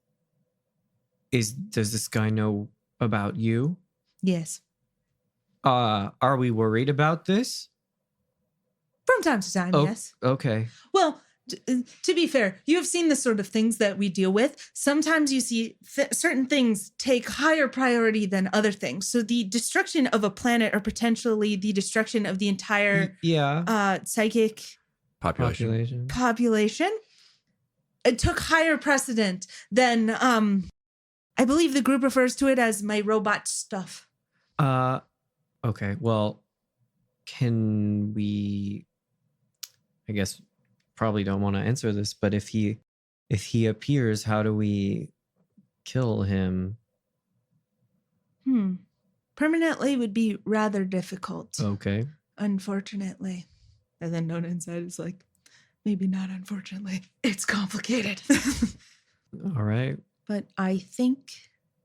this guy know about you? Yes. Are we worried about this? From time to time, Oh, yes. okay. Well, to be fair, you have seen the sort of things that we deal with. Sometimes you see certain things take higher priority than other things. So the destruction of a planet, or potentially the destruction of the entire Yeah. psychic Population. population, it took higher precedent than I believe the group refers to it as my robot stuff. Okay. Well, can we? I guess probably don't want to answer this, but if he appears, how do we kill him? Permanently would be rather difficult, Okay. unfortunately. And then Nona inside is like, maybe not unfortunately. It's complicated. All right. But I think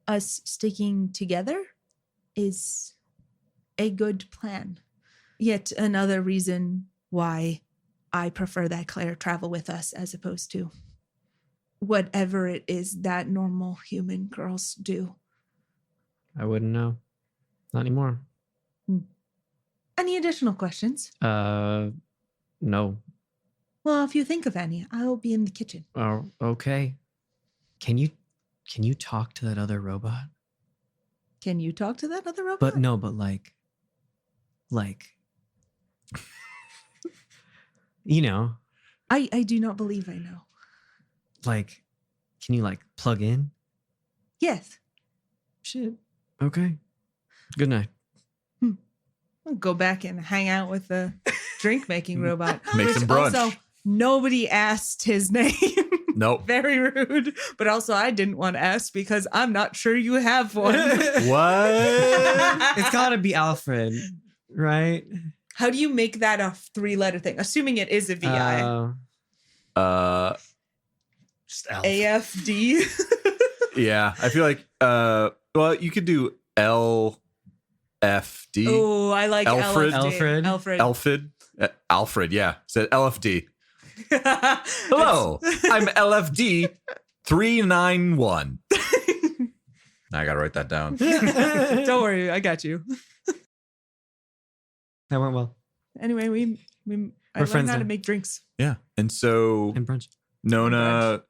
us sticking together is a good plan. Yet another reason why I prefer that Claire travel with us as opposed to whatever it is that normal human girls do. I wouldn't know. Not anymore. Any additional questions? No. Well, if you think of any, I'll be in the kitchen. Oh, okay. Can you talk to that other robot? Can you talk to that other robot? But no, but like, you know, I do not believe I know. like, can you like plug in? Yes. Shit. Okay. Good night. I'll go back and hang out with the drink making robot. Make which some brunch. Also, nobody asked his name. Nope. Very rude. But also, I didn't want to ask because I'm not sure you have one. What? It's gotta be Alfred, right? How do you make that a 3-letter thing? Assuming it is a VI. Just Alf. AFD. Yeah, I feel like well, you could do LFD. Oh, I like Alfred? LFD. Alfred? Alfred. Alfred, yeah. Said LFD. Hello, I'm LFD 391. I gotta write that down. Don't worry, I got you. That went well. Anyway, I learned friends how to now. make drinks. Yeah. And so And brunch. Nona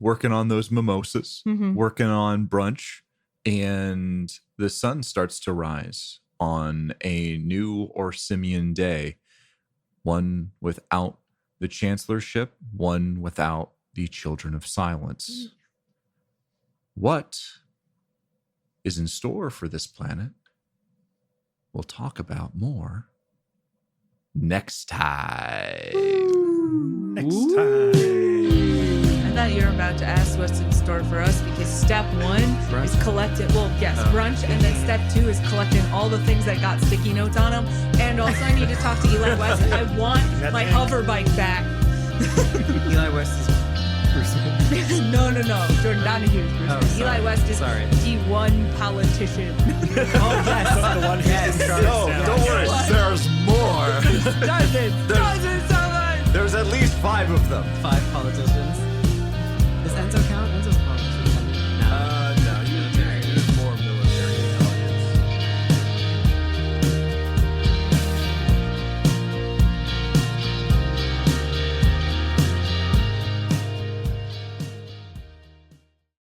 working on those mimosas, Mhm. working on brunch, and the sun starts to rise on a new Orsimian day, one without the Chancellorship, one without the Children of Silence. What is in store for this planet? We'll talk about more next time. Next time. I thought you were about to ask what's in store for us because step 1 Brunch. is collecting, well, yes, brunch, and then step 2 is collecting all the things that got sticky notes on them. And also, I need to talk to Eli West. I want my hover bike back. Eli West is Bruce Wayne. No. Jordan Donahue is Bruce Oh, Wayne. sorry. Eli West is Sorry. the one politician. Oh yes. The one who's in charge now. worry. There's more. Dozens so much. There's at least 5 of them. 5 politicians.